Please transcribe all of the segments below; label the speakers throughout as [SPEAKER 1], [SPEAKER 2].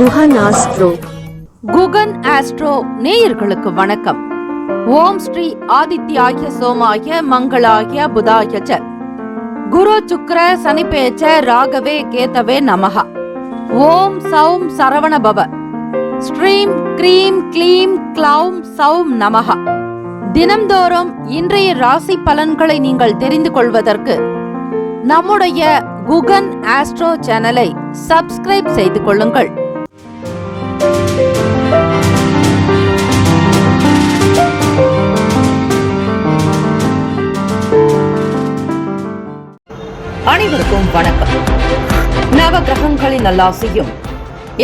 [SPEAKER 1] Guhan astro.
[SPEAKER 2] Guhan astro நேயர்களுக்கு வணக்கம். ஓம் ஸ்ரீ ஆதித்யாய சோமாய மங்களாய புதாய ச குரு சுக்ர சனிபேச்ச ராகவே கேதவே நமஹ. ஓம் சௌம் சரவண பவ. ஸ்ரீம் க்ரீம் க்ளீம் க்ளௌம் சௌம் நமஹ. தினம்தோறும் இன்றைய ராசி பலன்களை நீங்கள் தெரிந்து கொள்வதற்கு நம்முடைய குகன் ஆஸ்ட்ரோ சேனலை சப்ஸ்கிரைப் செய்து கொள்ளுங்கள். அனைவருக்கும் வணக்கம். நவ கிரகங்களின் நல்லாசியும்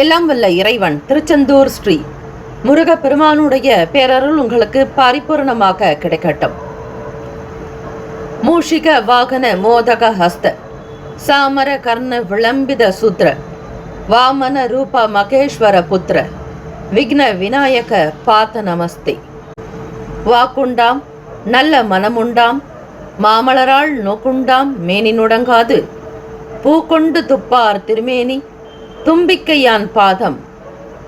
[SPEAKER 2] எல்லாம் வல்ல இறைவன் திருச்செந்தூர் ஸ்ரீ முருகப்பெருமானுடைய பேரருள் உங்களுக்கு பரிபூர்ணமாக கிடைக்கட்டும். மூஷிக வாகன மோதக ஹஸ்த சாமர கர்ண விளம்பித சூத்ர வாமன ரூப மகேஸ்வர புத்திர விக்ன விநாயக பாத நமஸ்தே. வாக்குண்டாம் நல்ல மனமுண்டாம் மாமலராள் நோக்குண்டாம் மேனி நுடங்காது பூக்கொண்டு துப்பார் திருமேனி தும்பிக்கையான் பாதம்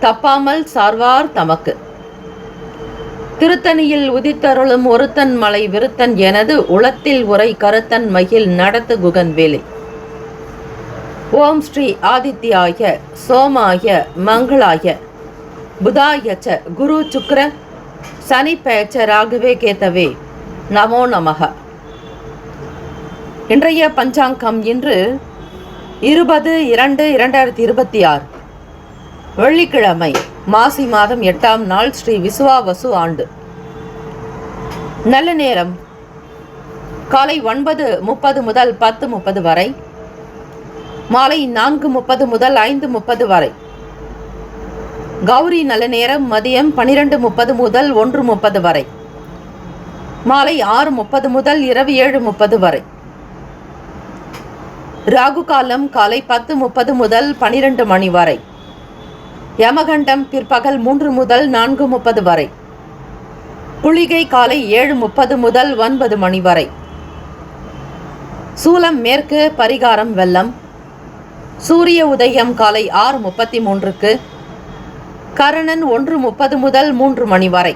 [SPEAKER 2] தப்பாமல் சார்வார் தமக்கு. திருத்தணியில் உதித்தருளும் ஒருத்தன் மலை விருத்தன் எனது உளத்தில் உரை கருத்தன் மகிழ் நடத்து குகன் வேலை. ஓம் ஸ்ரீ ஆதித்யாய சோமாய மங்களாய புதாய ச குரு சுக்ர சனி பேச்ச ராகவே கேதவே நமோ நமஹ. இன்றைய பஞ்சாங்கம் இன்று 20/2/2026 வெள்ளிக்கிழமை, மாசி மாதம் 8ஆம் நாள், ஸ்ரீ விசுவாவசு ஆண்டு. நல்ல நேரம் காலை 9:30 முதல் 10:30 வரை, மாலை 4:30 முதல் 5:30 வரை. கௌரி நல்ல நேரம் மதியம் 12:30 முதல் 1:30 வரை, மாலை 6:30 முதல் இரவு 7:30 வரை. ராகு காலம் காலை 10:30 முதல் 12 மணி வரை. யமகண்டம் பிற்பகல் 3 முதல் 4:30 வரை. குளிகை காலை 7:30 முதல் 9 மணி வரை. சூலம் மேற்கு, பரிகாரம் வெள்ளம். சூரிய உதயம் காலை 6:33க்கு. கரணன் 1:30 முதல் 3 மணி வரை.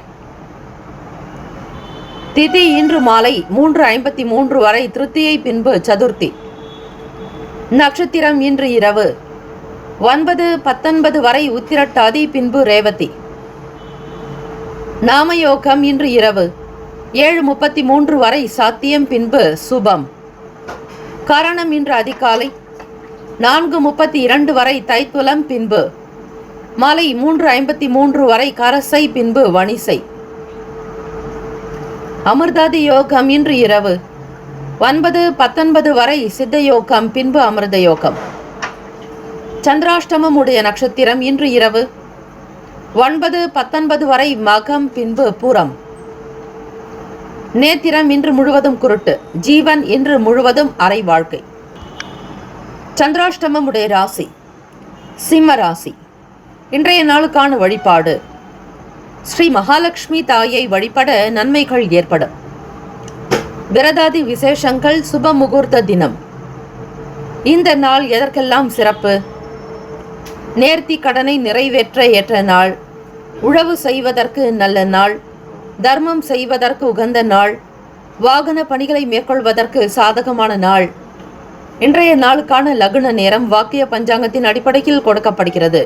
[SPEAKER 2] திதி இன்று மாலை 3:53 வரை திருத்தியை, பின்பு சதுர்த்தி. நட்சத்திரம் இன்று இரவு 9:19 வரை உத்திரட்டாதி, பின்பு ரேவதி. நாமயோகம் இன்று இரவு 7:33 வரை சாத்தியம், பின்பு சுபம். கரணம் இன்று அதிகாலை 4:32 வரை தைத்துலம், பின்பு மாலை 3:53 வரை கரசை, பின்பு வணிசை. அமிர்தாதி யோகம் இன்று இரவு 9:19 வரை சித்தயோகம், பின்பு அமிர்த யோகம். சந்திராஷ்டமம் உடைய நட்சத்திரம் இன்று இரவு 9:19 வரை மகம், பின்பு பூரம். நேத்திரம் இன்று முழுவதும் குருட்டு. ஜீவன் இன்று முழுவதும் அரை வாழ்க்கை. சந்திராஷ்டமம் உடைய ராசி சிம்ம ராசி. இன்றைய நாளுக்கான வழிபாடு: ஸ்ரீ மகாலட்சுமி தாயை வழிபட நன்மைகள் ஏற்படும். விரதாதி விசேஷங்கள், சுப முகூர்த்த தினம். இந்த நாள் எதற்கெல்லாம் சிறப்பு? நேர்த்தி கடனை நிறைவேற்ற ஏற்ற நாள், உழவு செய்வதற்கு நல்ல நாள், தர்மம் செய்வதற்கு உகந்த நாள், வாகன பணிகளை மேற்கொள்வதற்கு சாதகமான நாள். இன்றைய நாளுக்கான லக்ன நேரம் வாக்கிய பஞ்சாங்கத்தின் அடிப்படையில் கொடுக்கப்படுகிறது.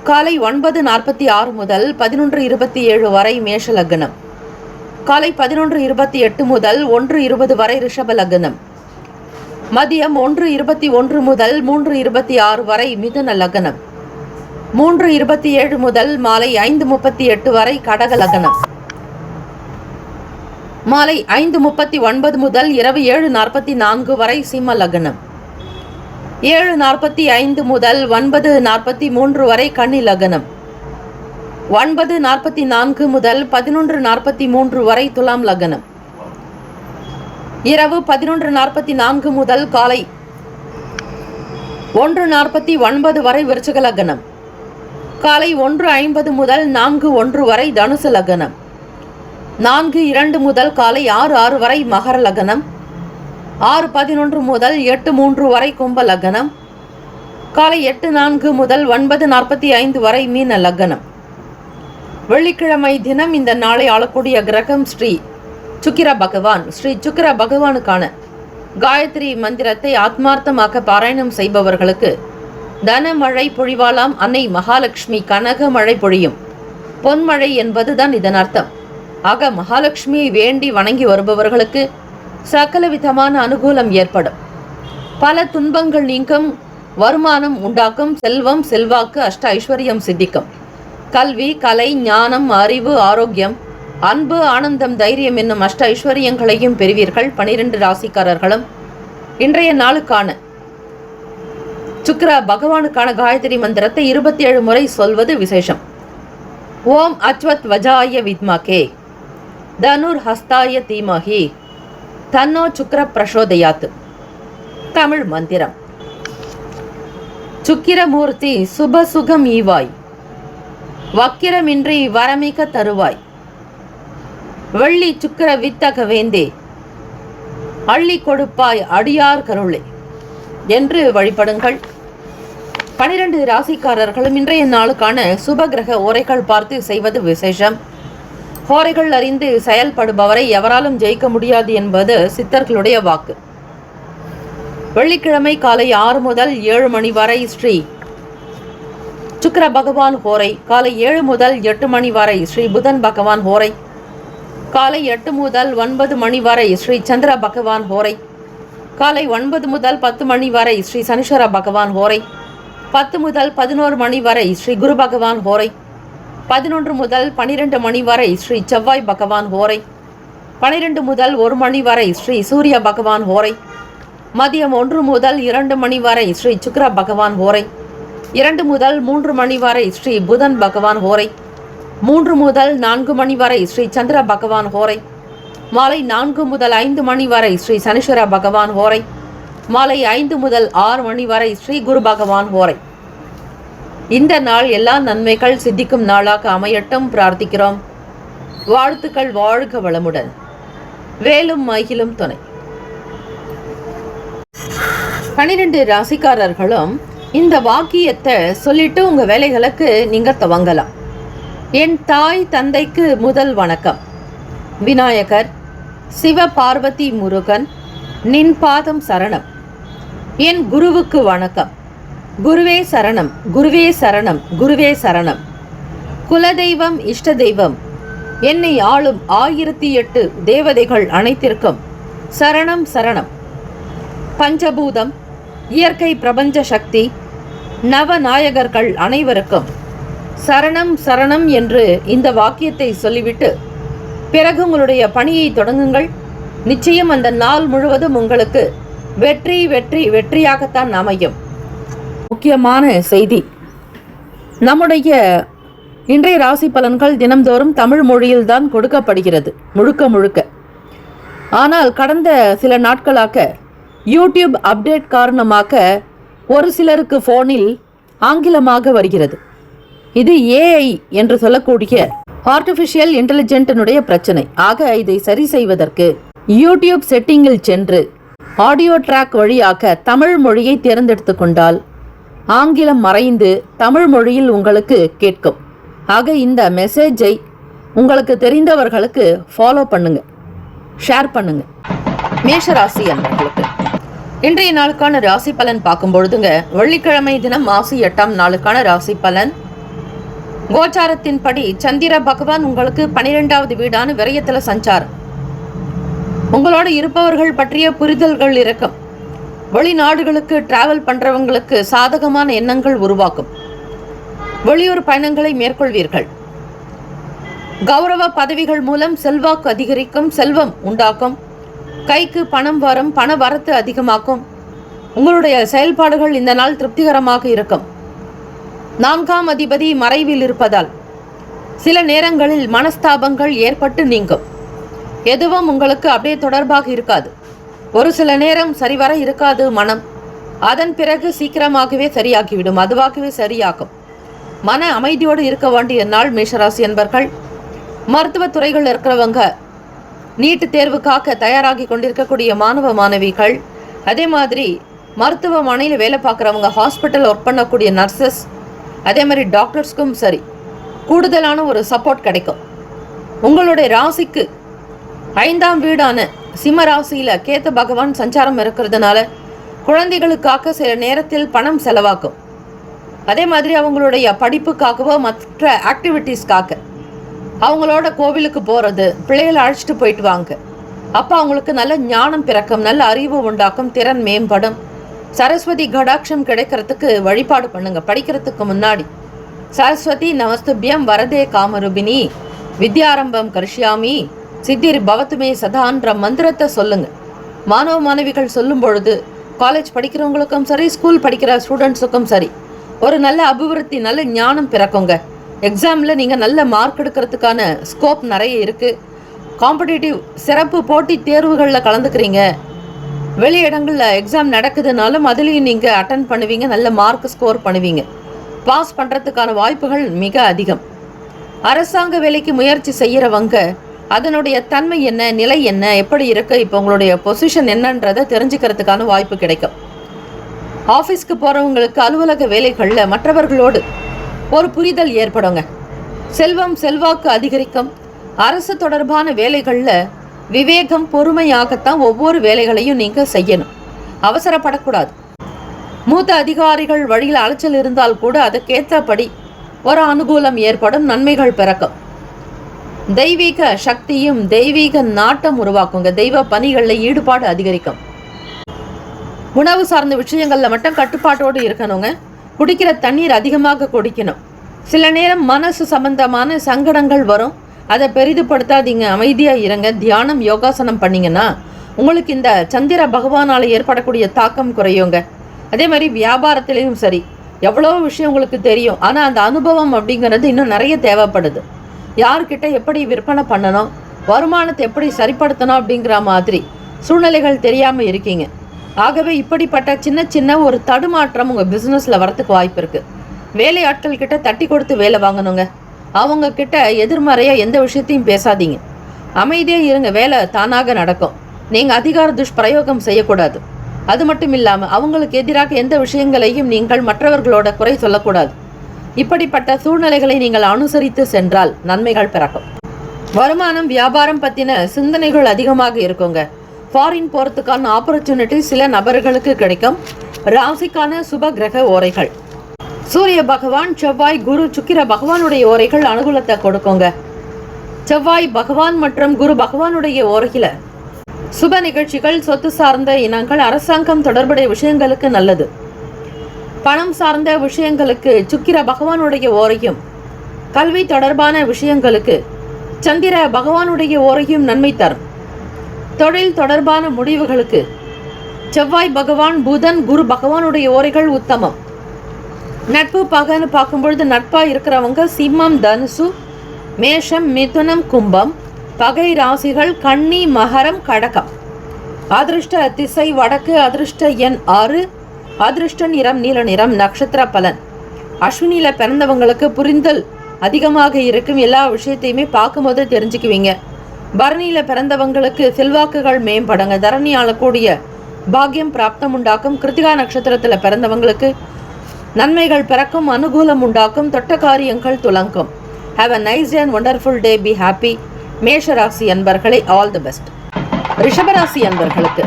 [SPEAKER 2] காலை 9:46 முதல் 11:27 வரை மேஷ லக்னம். காலை 11:28 முதல் 1:20 வரை ரிஷப லக்னம். மதியம் 1:21 முதல் 3:26 வரை மிதுன லக்னம். 3:27 முதல் மாலை 5:38 வரை கடக லக்னம். மாலை 5:39 முதல் இரவு 7:44 வரை சிம்ம லக்னம். 7:45 முதல் 9:43 வரை கன்னி லக்னம். 9:44 முதல் 11:43 வரை துலாம் லக்னம். இரவு 11:44 முதல் காலை 1:49 வரை விருச்சிக லக்னம். காலை 1:50 முதல் 4:01 வரை தனுசு லக்னம். 4:02 முதல் காலை 6:06 வரை மகர லக்னம். 6:11 முதல் 8:03 வரை கும்ப லக்னம். காலை 8:04 முதல் 9:45 வரை மீன லக்னம். வெள்ளிக்கிழமை தினம் இந்த நாளை ஆளக்கூடிய கிரகம் ஸ்ரீ சுக்கிர பகவான். ஸ்ரீ சுக்கிர பகவானுக்கான காயத்ரி மந்திரத்தை ஆத்மார்த்தமாக பாராயணம் செய்பவர்களுக்கு தனமழை பொழிவாலாம். அன்னை மகாலட்சுமி கனக மழை பொழியும். பொன்மழை என்பதுதான் இதன் அர்த்தம். ஆக மகாலட்சுமியை வேண்டி வணங்கி வருபவர்களுக்கு சகல விதமான அனுகூலம் ஏற்படும். பல துன்பங்கள் நீங்கும், வருமானம் உண்டாக்கும், செல்வம் செல்வாக்கு அஷ்ட ஐஸ்வர்யம் சித்திக்கும். கல்வி, கலை, ஞானம், அறிவு, ஆரோக்கியம், அன்பு, ஆனந்தம், தைரியம் என்னும் அஷ்ட ஐஸ்வர்யங்களையும் பெறுவீர்கள். 12 ராசிக்காரர்களும் இன்றைய நாளுக்கான சுக்கிர பகவானுக்கான காயத்ரி மந்திரத்தை 27 முறை சொல்வது விசேஷம். ஓம் அச்வத் வஜாய வித்மகே தனுர் ஹஸ்தாய தீமஹி தன்னோ சுக்கிர பிரசோதயாத். தமிழ் மந்திரம். சுக்கிரமூர்த்தி சுபசுகம் ஈவாய், வக்கிரமின்றி வரமிக தருவாய், வெள்ளி சுக்கிர வித்தக வேந்தே, அள்ளி கொடுப்பாய் அடியார் கருளே என்று வழிபடுங்கள். 12 ராசிக்காரர்களும் இன்றைய நாளுக்கான சுபகிரக ஓரைகள் பார்த்து செய்வது விசேஷம். ஓரைகள் அறிந்து செயல்படுபவரை எவராலும் ஜெயிக்க முடியாது என்பது சித்தர்களுடைய வாக்கு. வெள்ளிக்கிழமை காலை 6 முதல் 7 மணி வரை ஸ்ரீ சுக்கிர பகவான் ஹோரை, காலை 7 முதல் 8 மணி வரை ஸ்ரீ புதன் பகவான் ஹோரை, காலை 8 முதல் 9 மணி வரை ஸ்ரீ சந்திர பகவான் ஹோரை, காலை 9 முதல் 10 மணி வரை ஸ்ரீ சனீஸ்வர பகவான் ஹோரை, 10 முதல் 11 மணி வரை ஸ்ரீ குரு பகவான் ஹோரை, 11 முதல் 12 மணி வரை ஸ்ரீ செவ்வாய் பகவான் ஹோரை, 12 முதல் 1 மணி வரை ஸ்ரீ சூரிய பகவான் ஹோரை, மதியம் 1 முதல் 2 மணி வரை ஸ்ரீ சுக்கிர பகவான் ஹோரை, 2 முதல் 3 மணி வரை ஸ்ரீ புதன் பகவான் ஹோரை, 3 முதல் 4 மணி வரை ஸ்ரீ சந்திர பகவான் ஹோரை, மாலை 4 முதல் 5 மணி வரை ஸ்ரீ சனீஸ்வர பகவான் ஹோரை, மாலை 5 முதல் 6 மணி வரை ஸ்ரீ குரு பகவான் ஹோரை. இந்த நாள் எல்லா நன்மைகள் சித்திக்கும் நாளாக அமையட்டும் பிரார்த்திக்கிறோம். வாழ்த்துக்கள். வாழ்க வளமுடன். வேலும் மகிழும் துணை. 12 ராசிக்காரர்களும் இந்த வாக்கியத்தை சொல்லிட்டு உங்க வேலைகளுக்கு நீங்க துவங்கலாம். என் தாய் தந்தைக்கு முதல் வணக்கம். விநாயகர், சிவ பார்வதி முருகன், நின் பாதம் சரணம். என் குருவுக்கு வணக்கம். குருவே சரணம், குருவே சரணம், குருவே சரணம். குலதெய்வம், இஷ்ட தெய்வம், என்னை ஆளும் 1008 தேவதைகள் அனைத்திற்கும் சரணம் சரணம். பஞ்சபூதம், இயற்கை பிரபஞ்ச சக்தி, நவநாயகர்கள் அனைவருக்கும் சரணம் சரணம் என்று இந்த வாக்கியத்தை சொல்லிவிட்டு பிறகு உங்களுடைய பணியை தொடங்குங்கள். நிச்சயம் அந்த நாள் முழுவதும் உங்களுக்கு வெற்றி வெற்றி வெற்றியாகத்தான் அமையும். முக்கியமான செய்தி, நம்முடைய இன்றைய ராசி பலன்கள் தினம்தோறும் தமிழ் மொழியில்தான் கொடுக்கப்படுகிறது முழுக்க முழுக்க. ஆனால் கடந்த சில நாட்களாக யூடியூப் அப்டேட் காரணமாக ஒரு சிலருக்கு ஃபோனில் ஆங்கிலமாக வருகிறது. இது ஏஐ என்று சொல்லக்கூடிய ஆர்டிஃபிஷியல் இன்டெலிஜென்ட்டினுடைய பிரச்சனை. ஆக இதை சரி செய்வதற்கு யூடியூப் செட்டிங்கில் சென்று ஆடியோ ட்ராக் வழியாக தமிழ் மொழியை தேர்ந்தெடுத்து கொண்டால் ஆங்கிலம் மறைந்து தமிழ் மொழியில் உங்களுக்கு கேட்கும். ஆக இந்த மெசேஜை உங்களுக்கு தெரிந்தவர்களுக்கு ஃபாலோ பண்ணுங்க, ஷேர் பண்ணுங்க. மேஷராசி அன்பர்களுக்கு இன்றைய நாளுக்கான ராசி பலன் பார்க்கும் பொழுதுங்க, வெள்ளிக்கிழமை தினம் மாசி 8ஆம் நாளுக்கான ராசி பலன். கோச்சாரத்தின்படி சந்திர பகவான் உங்களுக்கு 12வது வீடான விரயத்தில் சஞ்சாரம். உங்களோடு இருப்பவர்கள் பற்றிய புரிதல்கள் இருக்கும். வெளிநாடுகளுக்கு டிராவல் பண்றவங்களுக்கு சாதகமான எண்ணங்கள் உருவாக்கும். வெளியூர் பயணங்களை மேற்கொள்வீர்கள். கௌரவ பதவிகள் மூலம் செல்வாக்கு அதிகரிக்கும், செல்வம் உண்டாக்கும். கைக்கு பணம் வரும், பண வரத்து அதிகமாக்கும். உங்களுடைய செயல்பாடுகள் இந்த நாள் திருப்திகரமாக இருக்கும். 4ஆம் அதிபதி மறைவில் இருப்பதால் சில நேரங்களில் மனஸ்தாபங்கள் ஏற்பட்டு நீங்கும். எதுவும் உங்களுக்கு அப்படியே தொடர்பாக இருக்காது. ஒரு சில நேரம் சரிவர இருக்காது மனம். அதன் பிறகு சீக்கிரமாகவே சரியாகிவிடும், அதுவாகவே சரியாகும். மன அமைதியோடு இருக்க வேண்டிய நாள் மேஷராசி என்பர்கள். மருத்துவத்துறைகள் இருக்கிறவங்க, நீட்டு தேர்வுக்காக தயாராகி கொண்டிருக்கக்கூடிய மாணவ மாணவிகள், அதே மாதிரி மருத்துவமனையில் வேலை பார்க்குறவங்க, ஹாஸ்பிட்டல் ஒர்க் பண்ணக்கூடிய நர்சஸ், அதே மாதிரி டாக்டர்ஸ்க்கும் சரி கூடுதலான ஒரு சப்போர்ட் கிடைக்கும். உங்களுடைய ராசிக்கு 5ஆம் வீடான சிம்ம ராசியில் கேத்து பகவான் சஞ்சாரம் இருக்கிறதுனால குழந்தைகளுக்காக சில நேரத்தில் பணம் செலவாக்கும். அதே மாதிரி அவங்களுடைய படிப்புக்காகவோ மற்ற ஆக்டிவிட்டீஸ்க்காக அவங்களோட கோவிலுக்கு போகிறது, பிள்ளைகளை அழைச்சிட்டு போயிட்டு வாங்க. அப்போ அவங்களுக்கு நல்ல ஞானம் பிறக்கும், நல்ல அறிவு உண்டாக்கும், திறன் மேம்படும். சரஸ்வதி கடாட்சம் கிடைக்கிறதுக்கு வழிபாடு பண்ணுங்க. படிக்கிறதுக்கு முன்னாடி சரஸ்வதி நமஸ்துபியம் வரதே காமரூபிணி வித்யாரம்பம் கரிஷ்யாமி சித்திர் பவத்துமே சதான்ற மந்திரத்தை சொல்லுங்க. மாணவ மாணவிகள் சொல்லும் பொழுது காலேஜ் படிக்கிறவங்களுக்கும் சரி, ஸ்கூல் படிக்கிற ஸ்டூடெண்ட்ஸுக்கும் சரி ஒரு நல்ல அபிவிருத்தி, நல்ல ஞானம் பிறக்குங்க. எக்ஸாமில் நீங்கள் நல்ல மார்க் எடுக்கிறதுக்கான ஸ்கோப் நிறைய இருக்குது. காம்படிட்டிவ் சிறப்பு போட்டி தேர்வுகளில் கலந்துக்கிறீங்க, வெளி இடங்களில் எக்ஸாம் நடக்குதுனாலும் அதுலேயும் நீங்கள் அட்டன் பண்ணுவீங்க, நல்ல மார்க் ஸ்கோர் பண்ணுவீங்க. பாஸ் பண்ணுறதுக்கான வாய்ப்புகள் மிக அதிகம். அரசாங்க வேலைக்கு முயற்சி செய்கிறவங்க அதனுடைய தன்மை என்ன, நிலை என்ன, எப்படி இருக்குது, இப்போ உங்களுடைய பொசிஷன் என்னன்றதை தெரிஞ்சுக்கிறதுக்கான வாய்ப்பு கிடைக்கும். ஆஃபீஸ்க்கு போகிறவங்களுக்கு அலுவலக வேலைகளில் மற்றவர்களோடு ஒரு புரிதல் ஏற்படுங்க. செல்வம் செல்வாக்கு அதிகரிக்கும். அரசு தொடர்பான வேலைகளில் விவேகம், பொறுமையாகத்தான் ஒவ்வொரு வேலைகளையும் நீங்கள் செய்யணும். அவசரப்படக்கூடாது. மூத்த அதிகாரிகள் வழியில் அலைச்சல் இருந்தால் கூட அதுக்கேற்றபடி ஒரு அனுகூலம் ஏற்படும், நன்மைகள் பிறக்கும். தெய்வீக சக்தியும் தெய்வீக நாட்டம் உருவாக்குங்க. தெய்வ பணிகளில் ஈடுபாடு அதிகரிக்கும். உணவு சார்ந்த விஷயங்களில் மட்டும் கட்டுப்பாட்டோடு இருக்கணுங்க. குடிக்கிற தண்ணீர் அதிகமாக குடிக்கணும். சில நேரம் மனசு சம்பந்தமான சங்கடங்கள் வரும், அதை பெரிதுபடுத்தாதீங்க, அமைதியாக இருங்க. தியானம், யோகாசனம் பண்ணிங்கன்னா உங்களுக்கு இந்த சந்திர பகவானால் ஏற்படக்கூடிய தாக்கம் குறையுங்க. அதே மாதிரி வியாபாரத்திலையும் சரி, எவ்வளோ விஷயம் உங்களுக்கு தெரியும், ஆனால் அந்த அனுபவம் அப்படிங்கிறது இன்னும் நிறைய தேவைப்படுது. யார்கிட்ட எப்படி விற்பனை பண்ணணும், வருமானத்தை எப்படி சரிப்படுத்தணும் அப்படிங்கிற மாதிரி சூழ்நிலைகள் தெரியாமல் இருக்கீங்க. ஆகவே இப்படிப்பட்ட சின்ன சின்ன ஒரு தடுமாற்றம் உங்கள் பிஸ்னஸில் வரத்துக்கு வாய்ப்பு இருக்குது. வேலை ஆட்கள் கிட்ட தட்டி கொடுத்து வேலை வாங்கணுங்க. அவங்க கிட்ட எதிர்மறையாக எந்த விஷயத்தையும் பேசாதீங்க. அமைதியாக இருங்க, வேலை தானாக நடக்கும். நீங்கள் அதிகார துஷ்பிரயோகம் செய்யக்கூடாது. அது மட்டும் இல்லாமல் அவங்களுக்கு எதிராக எந்த விஷயங்களையும் நீங்கள் மற்றவர்களோட குறை சொல்லக்கூடாது. இப்படிப்பட்ட சூழ்நிலைகளை நீங்கள் அனுசரித்து சென்றால் நன்மைகள் பிறக்கும். வருமானம், வியாபாரம் பற்றின சிந்தனைகள் அதிகமாக இருக்குங்க. ஃபாரின் போகிறதுக்கான ஆப்பர்ச்சுனிட்டி சில நபர்களுக்கு கிடைக்கும். ராசிக்கான சுப கிரக ஓரைகள்: சூரிய பகவான், செவ்வாய், குரு, சுக்கிர பகவானுடைய ஓரைகள் அனுகூலத்தை கொடுக்குங்க. செவ்வாய் பகவான் மற்றும் குரு பகவானுடைய ஓரையில் சுப நிகழ்ச்சிகள், சொத்து சார்ந்த இனங்கள், அரசாங்கம் தொடர்புடைய விஷயங்களுக்கு நல்லது. பணம் சார்ந்த விஷயங்களுக்கு சுக்கிர பகவானுடைய ஓரையும், கல்வி தொடர்பான விஷயங்களுக்கு சந்திர பகவானுடைய ஓரையும் நன்மை தரும். தொழில் தொடர்பான முடிவுகளுக்கு செவ்வாய் பகவான், புதன், குரு பகவானுடைய ஓரைகள் உத்தமம். நட்பு பகன்னு பார்க்கும்பொழுது நட்பாக இருக்கிறவங்க சிம்மம், தனுசு, மேஷம், மிதுனம், கும்பம். பகை ராசிகள் கன்னி, மகரம், கடகம். அதிருஷ்ட திசை வடக்கு. அதிருஷ்ட எண் 6. அதிருஷ்ட நிறம் நீல நிறம். நட்சத்திர பலன்: அஸ்வினியில் பிறந்தவங்களுக்கு புரிதல் அதிகமாக இருக்கும். எல்லா விஷயத்தையுமே பார்க்கும்போது தெரிஞ்சுக்குவீங்க. பரணியில் பிறந்தவங்களுக்கு செல்வாக்குகள் மேம்படுங்க. தரணி ஆளக்கூடிய பாக்கியம் பிராப்தம் உண்டாக்கும். கிருத்திகா நட்சத்திரத்தில் பிறந்தவங்களுக்கு நன்மைகள் பிறக்கும், அனுகூலம் உண்டாக்கும், தொட்ட காரியங்கள் துலங்கும். Have a nice day and wonderful day. Be happy. மேஷராசி அன்பர்களே, ஆல் தி பெஸ்ட். ரிஷபராசி அன்பர்களுக்கு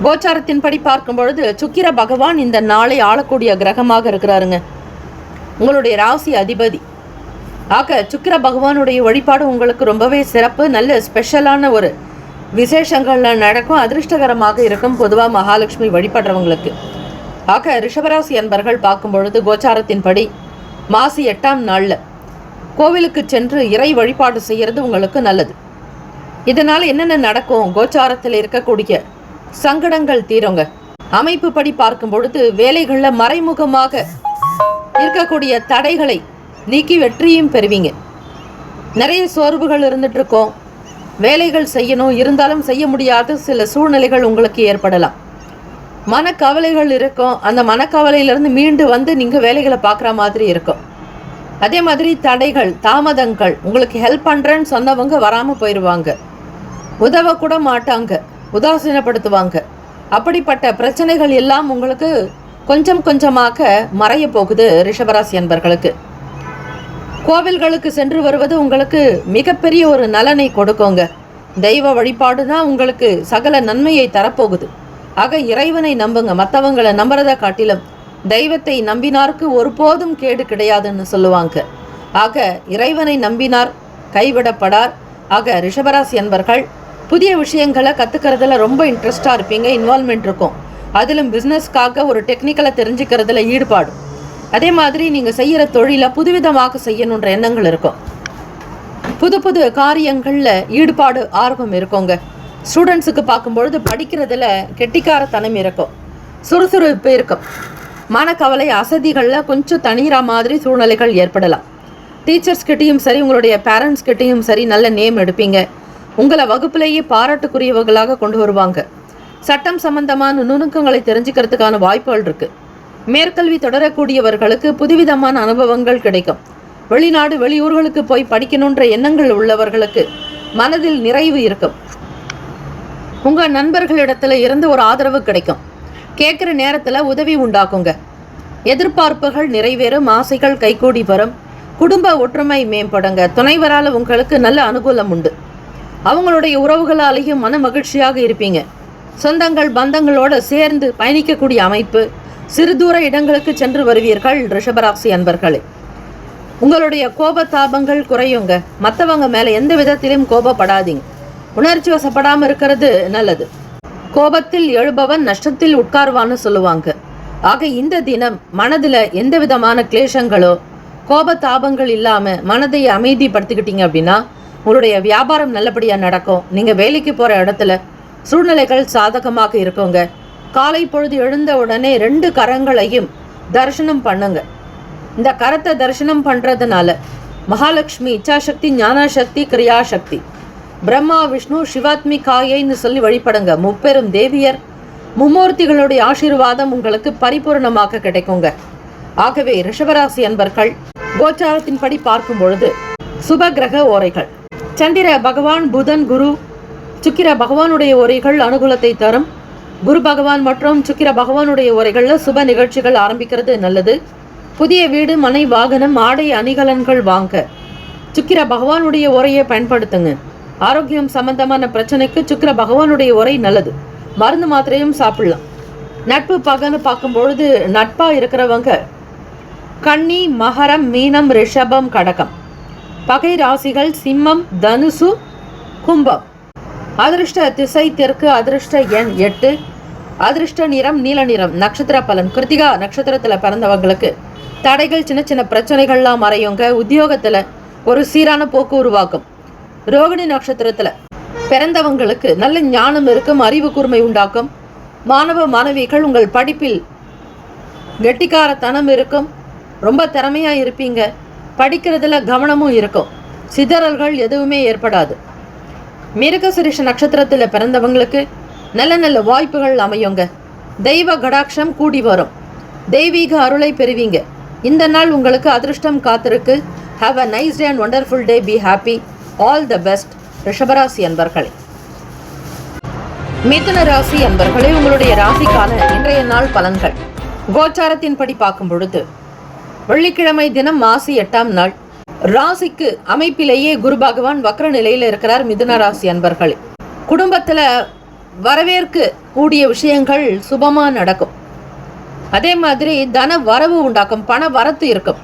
[SPEAKER 2] கோச்சாரத்தின்படி பார்க்கும் பொழுது சுக்கிர பகவான் இந்த நாளை ஆளக்கூடிய கிரகமாக இருக்கிறாருங்க. உங்களுடைய ராசி அதிபதி ஆக சுக்கிர பகவானுடைய வழிபாடு உங்களுக்கு ரொம்பவே சிறப்பு. நல்ல ஸ்பெஷலான ஒரு விசேஷங்கள்ல நடக்கும், அதிர்ஷ்டகரமாக இருக்கும். பொதுவாக மகாலட்சுமி வழிபடுறவங்களுக்கு. ஆக ரிஷபராசி அன்பர்கள் பார்க்கும் பொழுது கோச்சாரத்தின்படி மாசி 8ஆம் நாளில் கோவிலுக்கு சென்று இறை வழிபாடு செய்கிறது உங்களுக்கு நல்லது. இதனால் என்னென்ன நடக்கும்? கோச்சாரத்தில் இருக்கக்கூடிய சங்கடங்கள் தீருங்க. அமைப்பு படி பார்க்கும் பொழுது வேலைகளில் மறைமுகமாக இருக்கக்கூடிய தடைகளை நீக்கி வெற்றியும் பெறுவீங்க. நிறைய சோர்வுகள் இருந்துட்டு இருக்கோம், வேலைகள் செய்யணும், இருந்தாலும் செய்ய முடியாத சில சூழ்நிலைகள் உங்களுக்கு ஏற்படலாம். மனக்கவலைகள் இருக்கும். அந்த மனக்கவலையிலிருந்து மீண்டு வந்து நீங்கள் வேலைகளை பார்க்குற மாதிரி இருக்கும். அதே மாதிரி தடைகள், தாமதங்கள், உங்களுக்கு ஹெல்ப் பண்ணுறேன்னு சொன்னவங்க வராமல் போயிடுவாங்க, உதவ கூட மாட்டாங்க, உதாசீனப்படுத்துவாங்க. அப்படிப்பட்ட பிரச்சனைகள் எல்லாம் உங்களுக்கு கொஞ்சம் கொஞ்சமாக மறைய போகுது. ரிஷபராசி அன்பர்களுக்கு கோவில்களுக்கு சென்று வருவது உங்களுக்கு மிகப்பெரிய ஒரு நலனை கொடுக்குங்க. தெய்வ வழிபாடு தான் உங்களுக்கு சகல நன்மையை தரப்போகுது. ஆக இறைவனை நம்புங்க. மற்றவங்களை நம்புறதை காட்டிலும் தெய்வத்தை நம்பினாருக்கு ஒருபோதும் கேடு கிடையாதுன்னு சொல்லுவாங்க. ஆக இறைவனை நம்பினார் கைவிடப்படார். ஆக ரிஷபராசி அன்பர்கள் புதிய விஷயங்களை கற்றுக்கிறதுல ரொம்ப இன்ட்ரெஸ்டாக இருப்பீங்க. இன்வால்மெண்ட் இருக்கும். அதிலும் பிஸ்னஸ்க்காக ஒரு டெக்னிக்கலை தெரிஞ்சுக்கிறதுல ஈடுபாடு. அதே மாதிரி நீங்கள் செய்கிற தொழிலை புதுவிதமாக செய்யணுன்ற எண்ணங்கள் இருக்கும். புது புது காரியங்களில் ஈடுபாடு ஆர்வம் இருக்குங்க. ஸ்டூடெண்ட்ஸுக்கு பார்க்கும்பொழுது படிக்கிறதுல கெட்டிக்காரத்தனம் இருக்கும், சுறுசுறுப்பு இருக்கும். மனக்கவலை அசதிகளில் கொஞ்சம் தனிகிற மாதிரி சூழ்நிலைகள் ஏற்படலாம். டீச்சர்ஸ்கிட்டையும் சரி உங்களுடைய பேரண்ட்ஸ்கிட்டையும் சரி நல்ல நேம் எடுப்பீங்க. உங்களை வகுப்பிலேயே பாராட்டுக்குரியவர்களாக கொண்டு வருவாங்க. சட்டம் சம்பந்தமான நுணுக்கங்களை தெரிஞ்சுக்கிறதுக்கான வாய்ப்புகள் இருக்குது. மேற்கல்வி தொடரக்கூடியவர்களுக்கு புதுவிதமான அனுபவங்கள் கிடைக்கும். வெளிநாடு வெளியூர்களுக்கு போய் படிக்கணுன்ற எண்ணங்கள் உள்ளவர்களுக்கு மனதில் நிறைவு இருக்கும். உங்கள் நண்பர்களிடத்துல இருந்து ஒரு ஆதரவு கிடைக்கும். கேட்குற நேரத்தில் உதவி உண்டாக்குங்க. எதிர்பார்ப்புகள் நிறைவேறும், ஆசைகள் கைகூடி வரும், குடும்ப ஒற்றுமை மேம்படுங்க. துணைவரால் உங்களுக்கு நல்ல அனுகூலம் உண்டு. அவங்களுடைய உறவுகளாலேயும் மன மகிழ்ச்சியாக இருப்பீங்க. சொந்தங்கள் பந்தங்களோடு சேர்ந்து பயணிக்கக்கூடிய அமைப்பு. சிறு தூர இடங்களுக்கு சென்று வருவீர்கள். ரிஷபராசி அன்பர்களே உங்களுடைய கோபத்தாபங்கள் குறையுங்க. மற்றவங்க மேலே எந்த விதத்திலும் கோபப்படாதீங்க. உணர்ச்சி வசப்படாமல் இருக்கிறது நல்லது. கோபத்தில் எழுபவன் நஷ்டத்தில் உட்கார்வான்னு சொல்லுவாங்க. ஆக இந்த தினம் மனதில் எந்த விதமான கிளேஷங்களோ கோபத்தாபங்கள் இல்லாமல் மனதை அமைதிப்படுத்திக்கிட்டீங்க அப்படின்னா உங்களுடைய வியாபாரம் நல்லபடியாக நடக்கும். நீங்கள் வேலைக்கு போகிற இடத்துல சூழ்நிலைகள் சாதகமாக இருக்குங்க. காலை பொழுது எழுந்த உடனே 2 கரங்களையும் தரிசனம் பண்ணுங்க. இந்த கரத்தை தரிசனம் பண்ணுறதுனால மகாலட்சுமி இச்சாசக்தி, ஞானசக்தி, கிரியாசக்தி, பிரம்மா விஷ்ணு சிவாத்மிகாயைன்னு சொல்லி வழிபடுங்க. முப்பெரும் தேவியர் மும்மூர்த்திகளுடைய ஆசீர்வாதம் உங்களுக்கு பரிபூர்ணமாக கிடைக்குங்க. ஆகவே ரிஷபராசி அன்பர்கள் கோச்சாரத்தின்படி பார்க்கும் பொழுது சுப கிரக ஓரைகள் சந்திர பகவான், புதன், குரு, சுக்கிர பகவானுடைய ஓரைகள் அனுகூலத்தை தரும். குரு பகவான் மற்றும் சுக்கிர பகவானுடைய ஓரைகளில் சுப நிகழ்ச்சிகள் ஆரம்பிக்கிறது நல்லது. புதிய வீடு, மனை, வாகனம், ஆடை, அணிகலன்கள் வாங்க சுக்கிர பகவானுடைய ஓரையை பயன்படுத்துங்க. ஆரோக்கியம் சம்பந்தமான பிரச்சனைக்கு சுக்கிர பகவானுடைய ஓரை நல்லது. மருந்து மாத்திரையும் சாப்பிடலாம். நட்பு பகன்னு பார்க்கும்பொழுது நட்பாக இருக்கிறவங்க கன்னி, மகரம், மீனம், ரிஷபம், கடகம். பகை ராசிகள் சிம்மம், தனுசு, கும்பம். அதிர்ஷ்ட திசை தெற்கு. அதிர்ஷ்ட எண் 8. அதிர்ஷ்ட நிறம் நீல நிறம். நட்சத்திர பலன் கிருத்திகா நட்சத்திரத்தில் பிறந்தவங்களுக்கு தடைகள், சின்ன சின்ன பிரச்சனைகள்லாம் மறையுங்க. உத்தியோகத்தில் ஒரு சீரான போக்கு உருவாக்கும். ரோகிணி நட்சத்திரத்தில் பிறந்தவங்களுக்கு நல்ல ஞானம் இருக்கும், அறிவு கூர்மை உண்டாக்கும். மாணவ மாணவிகள் உங்கள் படிப்பில் கெட்டிக்காரத்தனம் இருக்கும், ரொம்ப திறமையாக இருப்பீங்க. படிக்கிறதுல கவனமும் இருக்கும். சிதறல்கள் எதுவுமே ஏற்படாது. மிருகசிரிஷ நட்சத்திரத்தில் பிறந்தவங்களுக்கு நல்ல நல்ல வாய்ப்புகள் அமையுங்க. தெய்வ கடாட்சம் கூடி வரும். தெய்வீக அருளை பெறுவீங்க. இந்த நாள் உங்களுக்கு அதிர்ஷ்டம் காத்திருக்கு. Have a nice day and wonderful day. Be happy. All the best. ரிஷபராசி அன்பர்களே. மிதுன ராசி அன்பர்களே, உங்களுடைய ராசிக்கான இன்றைய நாள் பலன்கள் கோச்சாரத்தின்படி பார்க்கும் பொழுது வெள்ளிக்கிழமை தினம் மாசி 8ஆம் நாள். ராசிக்கு அமைப்பிலேயே குரு பகவான் வக்ர நிலையில் இருக்கிறார். மிதுன ராசி அன்பர்களே, குடும்பத்தில் வரவேற்க கூடிய விஷயங்கள் சுபமாக நடக்கும். அதே மாதிரி தன வரவு உண்டாக்கும், பண வரத்து இருக்கும்.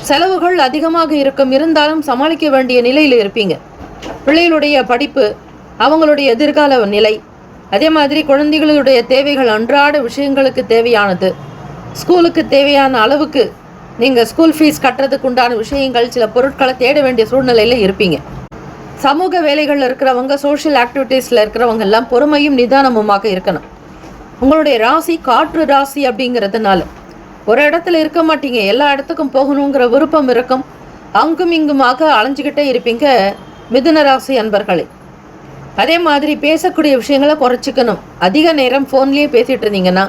[SPEAKER 2] செலவுகள் அதிகமாக இருக்கும், இருந்தாலும் சமாளிக்க வேண்டிய நிலையில் இருப்பீங்க. பிள்ளைகளுடைய படிப்பு, அவங்களுடைய எதிர்கால நிலை, அதே மாதிரி குழந்தைகளுடைய தேவைகள், அன்றாட விஷயங்களுக்கு தேவையானது, ஸ்கூலுக்கு தேவையான அளவுக்கு நீங்கள் ஸ்கூல் ஃபீஸ் கட்டுறதுக்கு உண்டான விஷயங்கள், சில பொருட்களை தேட வேண்டிய சூழ்நிலையில் இருப்பீங்க. சமூக வேலைகளில் இருக்கிறவங்க, சோஷியல் ஆக்டிவிட்டீஸில் இருக்கிறவங்க எல்லாம் பொறுமையும் நிதானமுமாக இருக்கணும். உங்களுடைய ராசி காற்று ராசி அப்படிங்கிறதுனால ஒரு இடத்துல இருக்க மாட்டீங்க, எல்லா இடத்துக்கும் போகணுங்கிற விருப்பம் இருக்கும். அங்கும் இங்குமாக அலைஞ்சிக்கிட்டே இருப்பீங்க மிதுன ராசி அன்பர்களே. அதே மாதிரி பேசக்கூடிய விஷயங்களை குறைச்சிக்கணும். அதிக நேரம் ஃபோன்லேயே பேசிகிட்டு இருந்தீங்கன்னா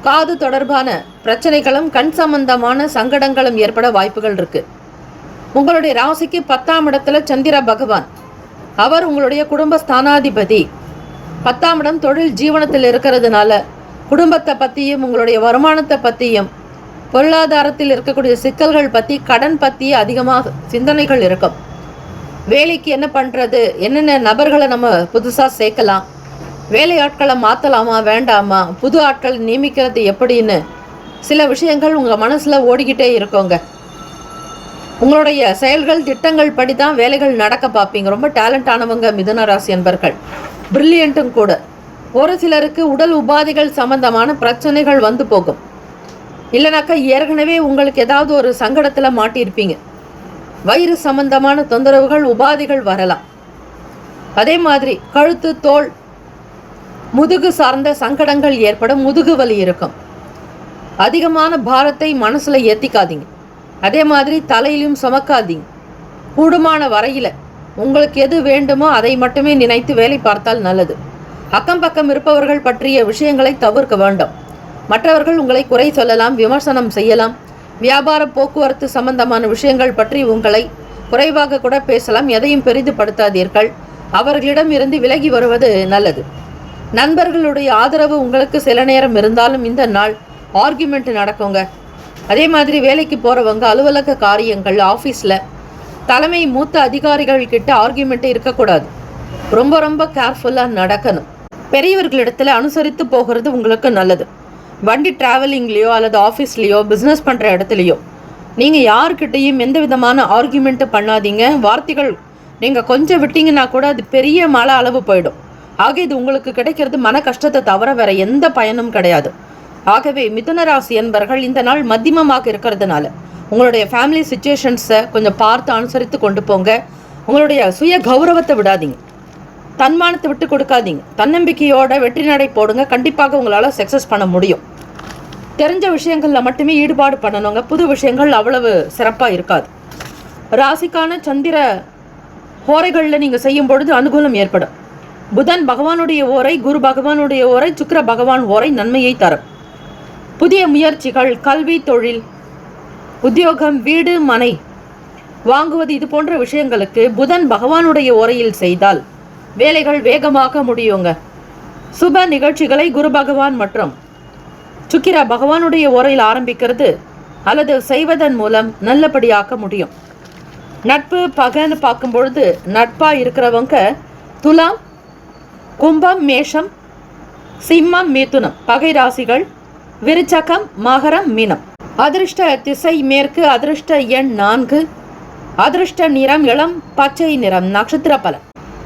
[SPEAKER 2] காது தொடர்பான பிரச்சனைகளும் கண் சம்பந்தமான சங்கடங்களும் ஏற்பட வாய்ப்புகள் இருக்குது. உங்களுடைய ராசிக்கு 10ஆம் இடத்துல சந்திர பகவான், அவர் உங்களுடைய குடும்ப ஸ்தானாதிபதி. 10ஆம் இடம் தொழில் ஜீவனத்தில் இருக்கிறதுனால குடும்பத்தை பற்றியும் உங்களுடைய வருமானத்தை பற்றியும் பொருளாதாரத்தில் இருக்கக்கூடிய சிக்கல்கள் பற்றி கடன் பற்றி அதிகமாக சிந்தனைகள் இருக்கும். வேலைக்கு என்ன பண்ணுறது, என்னென்ன நபர்களை நம்ம புதுசாக சேர்க்கலாம், வேலை ஆட்களை மாற்றலாமா வேண்டாமா, புது ஆட்கள் நியமிக்கிறது எப்படின்னு சில விஷயங்கள் உங்கள் மனசில் ஓடிக்கிட்டே இருக்கோங்க. உங்களுடைய செயல்கள் திட்டங்கள் படி தான் வேலைகள் நடக்க பார்ப்பீங்க. ரொம்ப டேலண்டானவங்க மிதுன ராசி அன்பர்கள், பிரில்லியண்ட்டும் கூட. ஒரு சிலருக்கு உடல் உபாதைகள் சம்பந்தமான பிரச்சனைகள் வந்து போகும். இல்லைனாக்கா ஏற்கனவே உங்களுக்கு ஏதாவது ஒரு சங்கடத்தில் மாட்டியிருப்பீங்க. வயிறு சம்பந்தமான தொந்தரவுகள் உபாதைகள் வரலாம். அதே மாதிரி கழுத்து தோல் முதுகு சார்ந்த சங்கடங்கள் ஏற்படும். முதுகு வலி இருக்கும். அதிகமான பாரத்தை மனசில் ஏற்றிக்காதீங்க. அதே மாதிரி தலையிலும் சுமக்காதீங்க. கூடுமான வரையில் உங்களுக்கு எது வேண்டுமோ அதை மட்டுமே நினைத்து வேலை பார்த்தால் நல்லது. அக்கம் பக்கம் இருப்பவர்கள் பற்றிய விஷயங்களை தவிர்க்க வேண்டும். மற்றவர்கள் உங்களை குறை சொல்லலாம், விமர்சனம் செய்யலாம். வியாபார போக்குவரத்து சம்பந்தமான விஷயங்கள் பற்றி உங்களை குறைவாக கூட பேசலாம். எதையும் பெரிதுபடுத்தாதீர்கள். அவர்களிடம் இருந்து விலகி வருவது நல்லது. நண்பர்களுடைய ஆதரவு உங்களுக்கு சில நேரம் இருந்தாலும் இந்த நாள் ஆர்கியூமெண்ட் நடக்குங்க. அதே மாதிரி வேலைக்கு போகிறவங்க அலுவலக காரியங்கள், ஆஃபீஸில் தலைமை மூத்த அதிகாரிகள் கிட்ட ஆர்கியூமெண்ட்டே இருக்கக்கூடாது. ரொம்ப ரொம்ப கேர்ஃபுல்லாக நடக்கணும். பெரியவர்களிடத்தில் அனுசரித்து போகிறது உங்களுக்கு நல்லது. வண்டி டிராவலிங்லேயோ அல்லது ஆஃபீஸ்லேயோ பிஸ்னஸ் பண்ணுற இடத்துலையோ நீங்கள் யார்கிட்டையும் எந்த விதமான ஆர்கியூமெண்ட்டு பண்ணாதீங்க. வார்த்தைகள் நீங்கள் கொஞ்சம் விட்டீங்கன்னா கூட அது பெரிய மழை அளவு போயிடும். ஆக இது உங்களுக்கு கிடைக்கிறது மன கஷ்டத்தை தவிர வேறு எந்த பயனும் கிடையாது. ஆகவே மிதுன ராசி என்பர்கள் இந்த நாள் மத்தியமமாக இருக்கிறதுனால உங்களுடைய ஃபேமிலி சுச்சுவேஷன்ஸை கொஞ்சம் பார்த்து அனுசரித்து கொண்டு போங்க. உங்களுடைய சுய கௌரவத்தை விடாதீங்க. தன்மானத்தை விட்டு கொடுக்காதீங்க. தன்னம்பிக்கையோட வெற்றி நடை போடுங்க. கண்டிப்பாக உங்களால் சக்ஸஸ் பண்ண முடியும். தெரிஞ்ச விஷயங்களில் மட்டுமே ஈடுபாடு பண்ணணுங்க. புது விஷயங்கள் அவ்வளவு சிறப்பாக இருக்காது. ராசிக்கான சந்திர ஹோரைகளில் நீங்கள் செய்யும் பொழுது அனுகூலம் ஏற்படும். புதன் பகவானுடைய ஓரை, குரு பகவானுடைய ஓரை, சுக்கிர பகவான் ஓரை நன்மையை தரும். புதிய முயற்சிகள், கல்வி, தொழில், உத்தியோகம், வீடு, மனை வாங்குவது இது போன்ற விஷயங்களுக்கு புதன் பகவானுடைய ஓரையில் செய்தால் வேலைகள் வேகமாக முடியுங்க. சுப நிகழ்ச்சிகளை குரு பகவான் மற்றும் சுக்கிர பகவானுடைய ஓரையில் ஆரம்பிக்கிறது அல்லது செய்வதன் மூலம் நல்லபடியாக்க முடியும். நட்பு பகைன்னு பார்க்கும் பொழுது நட்பாக இருக்கிறவங்க துலாம், கும்பம், மேஷம், சிம்மம், மிதுனம் பகை ராசிகள், விருச்சகம், மகரம், மீனம். அதிர்ஷ்ட திசை மேற்கு, அதிர்ஷ்ட எண் 4, அதிர்ஷ்ட நிறம் இளம் பச்சை நிறம். நட்சத்திர பலன்.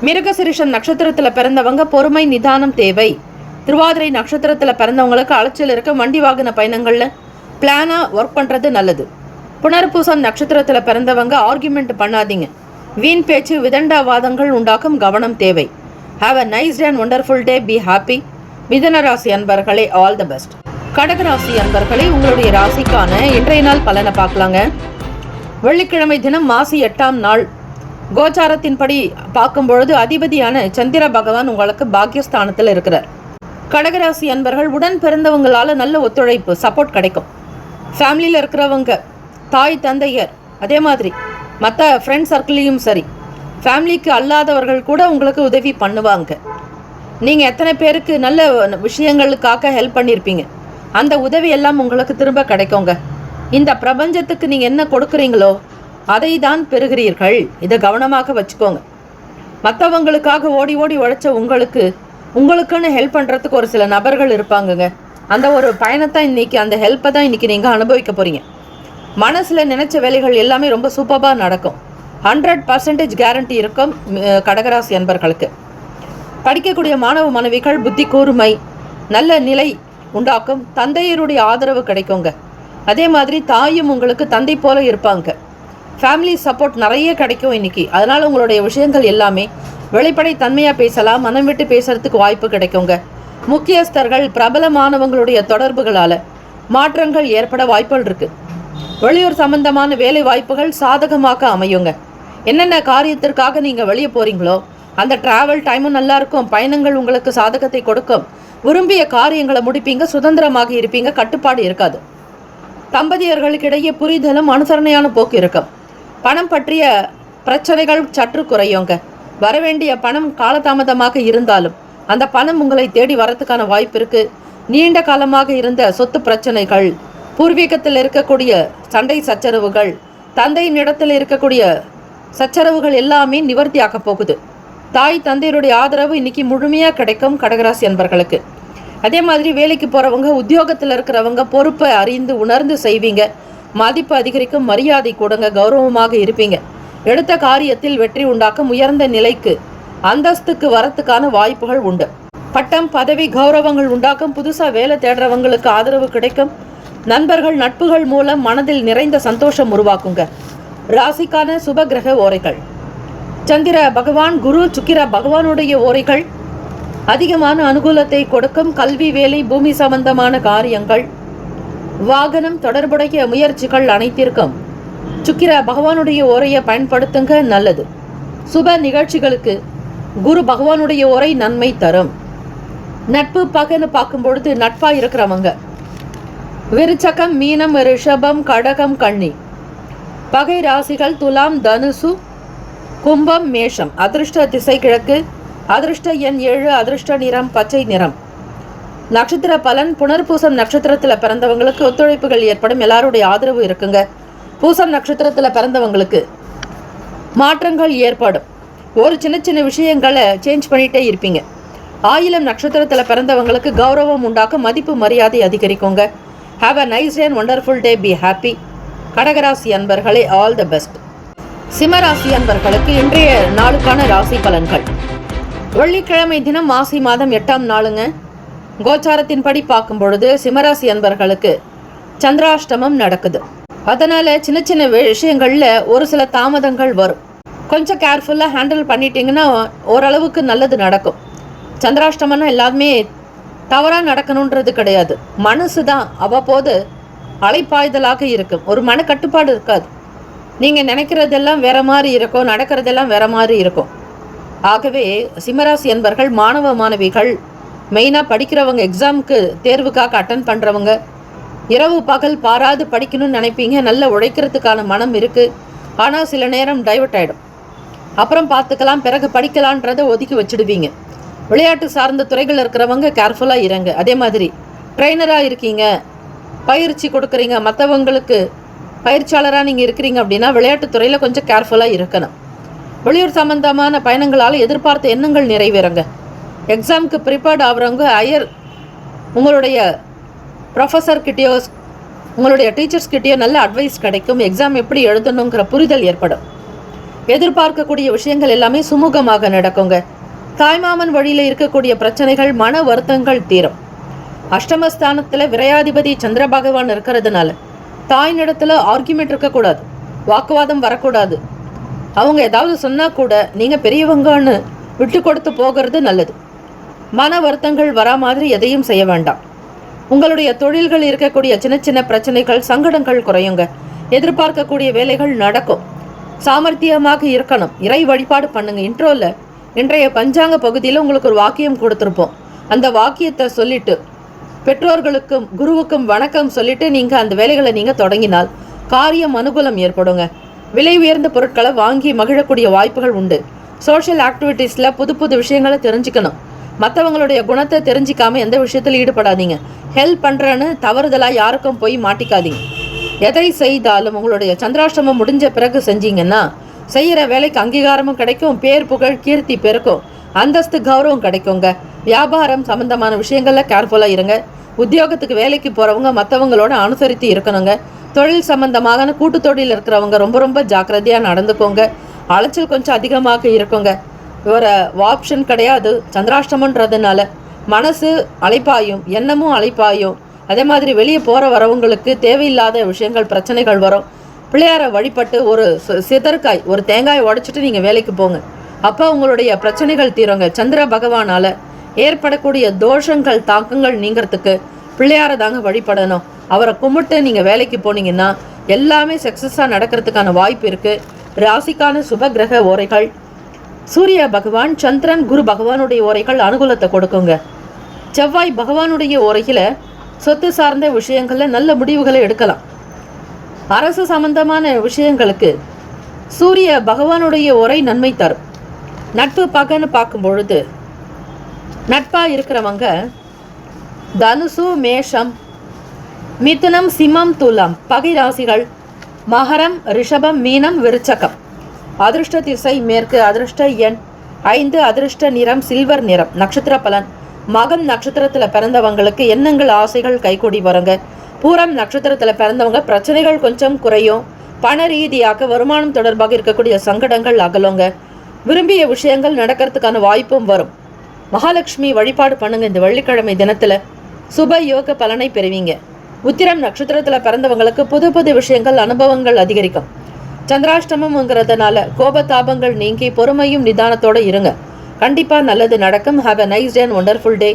[SPEAKER 2] மிருகசிரிஷம் நட்சத்திரத்தில் பிறந்தவங்க பொறுமை நிதானம் தேவை. திருவாதிரை நட்சத்திரத்தில் பிறந்தவங்களுக்கு அலைச்சல் இருக்க. வண்டி வாகன பயணங்களில் பிளானாக ஒர்க் பண்ணுறது நல்லது. புனர்பூசம் நட்சத்திரத்தில் பிறந்தவங்க ஆர்கியூமெண்ட் பண்ணாதீங்க. வீண் பேச்சு விதண்டாவாதங்கள் உண்டாக்கும். கவனம் தேவை. Have a nice and wonderful day. Be happy. மிதுன ராசி அன்பர்களே, ஆல் தி பெஸ்ட். கடகராசி அன்பர்களே, உங்களுடைய ராசிக்கான இன்றைய நாள் பலனை பார்க்கலாங்க. வெள்ளிக்கிழமை தினம் மாசி 8ஆம் நாள். கோச்சாரத்தின்படி பார்க்கும்பொழுது அதிபதியான சந்திர பகவான் உங்களுக்கு பாக்கியஸ்தானத்தில் இருக்கிறார். கடகராசி அன்பர்கள் உடன் பிறந்தவங்களால் நல்ல ஒத்துழைப்பு, சப்போர்ட் கிடைக்கும். ஃபேமிலியில் இருக்கிறவங்க, தாய் தந்தையர், அதே மாதிரி மற்ற ஃப்ரெண்ட் சர்க்கிளையும் சரி, ஃபேமிலிக்கு அல்லாதவர்கள் கூட உங்களுக்கு உதவி பண்ணுவாங்க. நீங்கள் எத்தனை பேருக்கு நல்ல விஷயங்களுக்காக ஹெல்ப் பண்ணியிருப்பீங்க, அந்த உதவி எல்லாம் உங்களுக்கு திரும்ப கிடைக்குங்க. இந்த பிரபஞ்சத்துக்கு நீங்கள் என்ன கொடுக்குறீங்களோ அதை தான் பெறுகிறீர்கள். இதை கவனமாக வச்சுக்கோங்க. மற்றவங்களுக்காக ஓடி ஓடி உழைச்ச உங்களுக்குன்னு ஹெல்ப் பண்ணுறதுக்கு ஒரு சில நபர்கள் இருப்பாங்கங்க. அந்த ஒரு பயணத்தை இன்றைக்கி, அந்த ஹெல்ப்பை தான் இன்றைக்கி நீங்கள் அனுபவிக்க போகிறீங்க. மனசில் நினச்ச வேலைகள் எல்லாமே ரொம்ப சூப்பராக நடக்கும். 100% கேரண்டி இருக்கும் கடகராசி அன்பர்களுக்கு. படிக்கக்கூடிய மாணவ மாணவிகள் புத்தி கூர்மை, நல்ல நிலை உண்டாக்கும். தந்தையருடைய ஆதரவு கிடைக்குங்க. அதே மாதிரி தாயும் உங்களுக்கு தந்தை போல இருப்பாங்க. ஃபேமிலி சப்போர்ட் நிறைய கிடைக்கும் இன்றைக்கி. அதனால் உங்களுடைய விஷயங்கள் எல்லாமே வெளிப்படை தன்மையாக பேசலாம். மனம் விட்டு பேசுகிறதுக்கு வாய்ப்பு கிடைக்குங்க. முக்கியஸ்தர்கள், பிரபலமானவங்களுடைய தொடர்புகளால் மாற்றங்கள் ஏற்பட வாய்ப்புகள் இருக்குது. வெளியூர் சம்பந்தமான வேலை வாய்ப்புகள் சாதகமாக அமையுங்க. என்னென்ன காரியத்திற்காக நீங்கள் வெளியே போகிறீங்களோ அந்த டிராவல் டைமும் நல்லாயிருக்கும். பயணங்கள் உங்களுக்கு சாதகத்தை கொடுக்கும். விரும்பிய காரியங்களை முடிப்பீங்க. சுதந்திரமாக இருப்பீங்க. கட்டுப்பாடு இருக்காது. தம்பதியர்களுக்கிடையே புரிதலும் அனுசரணையான போக்கு இருக்கும். பணம் பற்றிய பிரச்சனைகள் சற்று குறையுங்க. வரவேண்டிய பணம் காலதாமதமாக இருந்தாலும் அந்த பணம் உங்களை தேடி வரத்துக்கான வாய்ப்பு இருக்கு. நீண்ட காலமாக இருந்த சொத்து பிரச்சனைகள், பூர்வீகத்தில் இருக்கக்கூடிய சண்டை சச்சரவுகள், தந்தையின் இடத்தில் இருக்கக்கூடிய சச்சரவுகள் எல்லாமே நிவர்த்தியாக போகுது. தாய் தந்தையருடைய ஆதரவு இன்னைக்கு முழுமையாக கிடைக்கும் கடகராசி அன்பர்களுக்கு. அதே மாதிரி வேலைக்கு போகிறவங்க, உத்தியோகத்தில் இருக்கிறவங்க பொறுப்பை அறிந்து உணர்ந்து செய்வீங்க. மதிப்பு அதிகரிக்கும், மரியாதை கூடங்க, கௌரவமாக இருப்பீங்க. எடுத்த காரியத்தில் வெற்றி உண்டாக்கும், உயர்ந்த நிலைக்கு அந்தஸ்துக்கு வரத்துக்கான வாய்ப்புகள் உண்டு. பட்டம் பதவி கௌரவங்கள் உண்டாக்கும், புதுசாக வேலை தேடுறவங்களுக்கு ஆதரவு கிடைக்கும். நண்பர்கள் நட்புகள் மூலம் மனதில் நிறைந்த சந்தோஷம் உருவாக்குங்க. ராசிக்கான சுப கிரக ஓரைகள்: சந்திர பகவான், குரு, சுக்கிர பகவானுடைய ஓரைகள் அதிகமான அனுகூலத்தை கொடுக்கும். கல்வி, வேலை, பூமி சம்பந்தமான காரியங்கள், வாகனம் தொடர்புடைய முயற்சிகள் அனைத்திற்கும் சுக்கிர பகவானுடைய ஓரையை பயன்படுத்துங்க, நல்லது. சுப நிகழ்ச்சிகளுக்கு குரு பகவானுடைய ஓரை நன்மை தரும். நட்பு பகன்னு பார்க்கும் பொழுது நட்பாக இருக்கிறவங்க விருச்சகம், மீனம், ரிஷபம், கடகம், கன்னி. பகை ராசிகள் துலாம், தனுசு, கும்பம், மேஷம். அதிர்ஷ்ட திசை கிழக்கு. அதிர்ஷ்ட எண் 7. அதிர்ஷ்ட நிறம் பச்சை நிறம். நட்சத்திர பலன்: புனர்பூசம் நட்சத்திரத்தில் பிறந்தவங்களுக்கு ஒத்துழைப்புகள் ஏற்படும், எல்லாருடைய ஆதரவு இருக்குங்க. பூசம் நட்சத்திரத்தில் பிறந்தவங்களுக்கு மாற்றங்கள் ஏற்படும், ஒரு சின்ன சின்ன விஷயங்களை சேஞ்ச் பண்ணிகிட்டே இருப்பீங்க. ஆயிலம் நட்சத்திரத்தில் பிறந்தவங்களுக்கு கௌரவம் உண்டாக்கும், மதிப்பு மரியாதை அதிகரிக்குங்க. Have a nice day and wonderful day, be happy. கடகராசி அன்பர்களே, ஆல் த பெஸ்ட். சிம்மராசி அன்பர்களுக்கு இன்றைய நாளுக்கான ராசி பலன்கள்: வெள்ளிக்கிழமை தினம் மாசி மாதம் 8ஆம் நாளுங்க. கோச்சாரத்தின்படி பார்க்கும் பொழுது சிம்மராசி அன்பர்களுக்கு சந்திராஷ்டமம் நடக்குது. அதனால் சின்ன சின்ன விஷயங்களில் ஒரு சில தாமதங்கள் வரும். கொஞ்சம் கேர்ஃபுல்லாக ஹேண்டில் பண்ணிட்டீங்கன்னா ஓரளவுக்கு நல்லது நடக்கும். சந்திராஷ்டமம்னா எல்லாருமே தவறாக நடக்கணுன்றது கிடையாது. மனசு தான் அவ்வப்போது அலைப்பாய்தலாக இருக்கும், ஒரு மன கட்டுப்பாடு இருக்காது. நீங்கள் நினைக்கிறதெல்லாம் வேற மாதிரி இருக்கும், நடக்கிறதெல்லாம் வேற மாதிரி இருக்கும். ஆகவே சிம்மராசி என்பர்கள், மாணவ மாணவிகள், மெயினாக படிக்கிறவங்க, எக்ஸாமுக்கு தேர்வுக்காக அட்டன் பண்ணுறவங்க, இரவு பகல் பாராது படிக்கணும்னு நினைப்பீங்க. நல்ல உழைக்கிறதுக்கான மனம் இருக்குது. ஆனால் சில நேரம் டைவர்ட் ஆகிடும். அப்புறம் பார்த்துக்கலாம், பிறகு படிக்கலான்றதை ஒதுக்கி வச்சுடுவீங்க. விளையாட்டு சார்ந்த துறைகள் இருக்கிறவங்க கேர்ஃபுல்லாக இருங்க. அதே மாதிரி ட்ரெயினராக இருக்கீங்க, பயிற்சி கொடுக்குறீங்க, மற்றவங்களுக்கு பயிற்சியாளராக நீங்கள் இருக்கிறீங்க அப்படின்னா விளையாட்டுத்துறையில் கொஞ்சம் கேர்ஃபுல்லாக இருக்கணும். வெளியூர் சம்பந்தமான பயணங்களால் எதிர்பார்த்த எண்ணங்கள் நிறைவேறுங்க. எக்ஸாமுக்கு ப்ரிப்பேர்ட் ஆகிறவங்க உங்களுடைய ப்ரொஃபஸர்கிட்டயோ உங்களுடைய டீச்சர்ஸ்கிட்டயோ நல்ல அட்வைஸ் கிடைக்கும். எக்ஸாம் எப்படி எழுதணுங்கிற புரிதல் ஏற்படும். எதிர்பார்க்கக்கூடிய விஷயங்கள் எல்லாமே சுமூகமாக நடக்குங்க. தாய்மாமன் வழியில் இருக்கக்கூடிய பிரச்சனைகள், மன வருத்தங்கள் தீரும். அஷ்டமஸ்தானத்தில் விரையாதிபதி சந்திர பகவான் இருக்கிறதுனால தாயினிடத்தில் ஆர்கியூமெண்ட் இருக்கக்கூடாது, வாக்குவாதம் வரக்கூடாது. அவங்க ஏதாவது சொன்னால் கூட நீங்கள் பெரியவங்கன்னு விட்டு கொடுத்து போகிறது நல்லது. மன வருத்தங்கள் வரா மாதிரி எதையும் செய்ய வேண்டாம். உங்களுடைய தொழில்கள் இருக்கக்கூடிய சின்ன சின்ன பிரச்சனைகள், சங்கடங்கள் குறையுங்க. எதிர்பார்க்கக்கூடிய வேலைகள் நடக்கும். சாமர்த்தியமாக இருக்கணும். இறை வழிபாடு பண்ணுங்க. இன்ட்ரோவில் இன்றைய பஞ்சாங்க பகுதியில் உங்களுக்கு ஒரு வாக்கியம் கொடுத்துருப்போம். அந்த வாக்கியத்தை சொல்லிட்டு பெற்றோர்களுக்கும் குருவுக்கும் வணக்கம் சொல்லிட்டு நீங்கள் அந்த வேலைகளை நீங்கள் தொடங்கினால் காரியம் அனுகூலம் ஏற்படுங்க. விலை உயர்ந்த பொருட்களை வாங்கி மகிழக்கூடிய வாய்ப்புகள் உண்டு. சோஷியல் ஆக்டிவிட்டீஸில் புது புது விஷயங்களை தெரிஞ்சுக்கணும். மற்றவங்களுடைய குணத்தை தெரிஞ்சிக்காம எந்த விஷயத்தில் ஈடுபடாதீங்க. ஹெல்ப் பண்ணுறேன்னு தவறுதலாக யாருக்கும் போய் மாட்டிக்காதீங்க. எதை செய்தாலும் உங்களுடைய சந்திராஷ்டமம் முடிஞ்ச பிறகு செஞ்சீங்கன்னா செய்கிற வேலைக்கு அங்கீகாரமும் கிடைக்கும், பேர் புகழ் கீர்த்தி பெருக்கும், அந்தஸ்து கௌரவம் கிடைக்குங்க. வியாபாரம் சம்பந்தமான விஷயங்களில் கேர்ஃபுல்லாக இருங்க. உத்தியோகத்துக்கு வேலைக்கு போகிறவங்க மற்றவங்களோட அனுசரித்து இருக்கணுங்க. தொழில் சம்பந்தமான கூட்டு தொழில் இருக்கிறவங்க ரொம்ப ரொம்ப ஜாக்கிரதையாக நடந்துக்கோங்க. அலைச்சல் கொஞ்சம் அதிகமாக இருக்குங்க. ஒரு ஆப்ஷன் கிடையாது. சந்திராஷ்டமன்றதுனால மனசு அலைப்பாயும், எண்ணமும் அலைப்பாயும். அதே மாதிரி வெளியே போகிற வரவங்களுக்கு தேவையில்லாத விஷயங்கள், பிரச்சனைகள் வரும். பிள்ளையாரை வழிபட்டு ஒரு சிதற்காய், ஒரு தேங்காய் உடைச்சிட்டு நீங்கள் வேலைக்கு போங்க. அப்போ உங்களுடைய பிரச்சனைகள் தீருங்க. சந்திர பகவானால் ஏற்படக்கூடிய தோஷங்கள், தாக்கங்கள் நீங்கிறதுக்கு பிள்ளையாரை தாங்க வழிபடணும். அவரை கும்பிட்டு நீங்கள் வேலைக்கு போனீங்கன்னா எல்லாமே சக்ஸஸாக நடக்கிறதுக்கான வாய்ப்பு இருக்குது. ராசிக்கான சுப கிரக ஓரைகள்: சூரிய பகவான், சந்திரன், குரு பகவானுடைய ஓரைகள் அனுகூலத்தை கொடுக்குங்க. செவ்வாய் பகவானுடைய ஓரையில் சொத்து சார்ந்த விஷயங்களில் நல்ல முடிவுகளை எடுக்கலாம். அரசு சம்பந்தமான விஷயங்களுக்கு சூரிய பகவானுடைய ஓரை நன்மை தரும். நட்பு பகன்னு பார்க்கும் பொழுது நட்பா இருக்கிறவங்க தனுசு, மேஷம், மிதுனம், சிம்மம், துலாம் பகை ராசிகள். மகரம், ரிஷபம், மீனம், விருச்சகம். அதிர்ஷ்ட திசை மேற்கு. அதிர்ஷ்ட எண் 5. அதிர்ஷ்ட நிறம் சில்வர் நிறம். நட்சத்திர பலன். மகம் நட்சத்திரத்தில் பிறந்தவங்களுக்கு எண்ணங்கள் ஆசைகள் கைகூடி வருங்க. பூரம் நட்சத்திரத்தில் பிறந்தவங்க பிரச்சனைகள் கொஞ்சம் குறையும். பண ரீதியாக வருமானம் தொடர்பாக இருக்கக்கூடிய சங்கடங்கள் அகலுங்க. விரும்பிய விஷயங்கள் நடக்கிறதுக்கான வாய்ப்பும் வரும். மகாலட்சுமி வழிபாடு பண்ணுங்க. இந்த வெள்ளிக்கிழமை தினத்தில் சுப யோக பலனை பெறுவீங்க. உத்திரம் நட்சத்திரத்தில் பிறந்தவங்களுக்கு புது புது விஷயங்கள் அனுபவங்கள் அதிகரிக்கும். சந்திராஷ்டமம்ங்கிறதுனால கோபதாபங்கள் நீங்கி பொறுமையும் நிதானத்தோடு இருங்க. கண்டிப்பாக நல்லது நடக்கும். Have a nice day and wonderful day.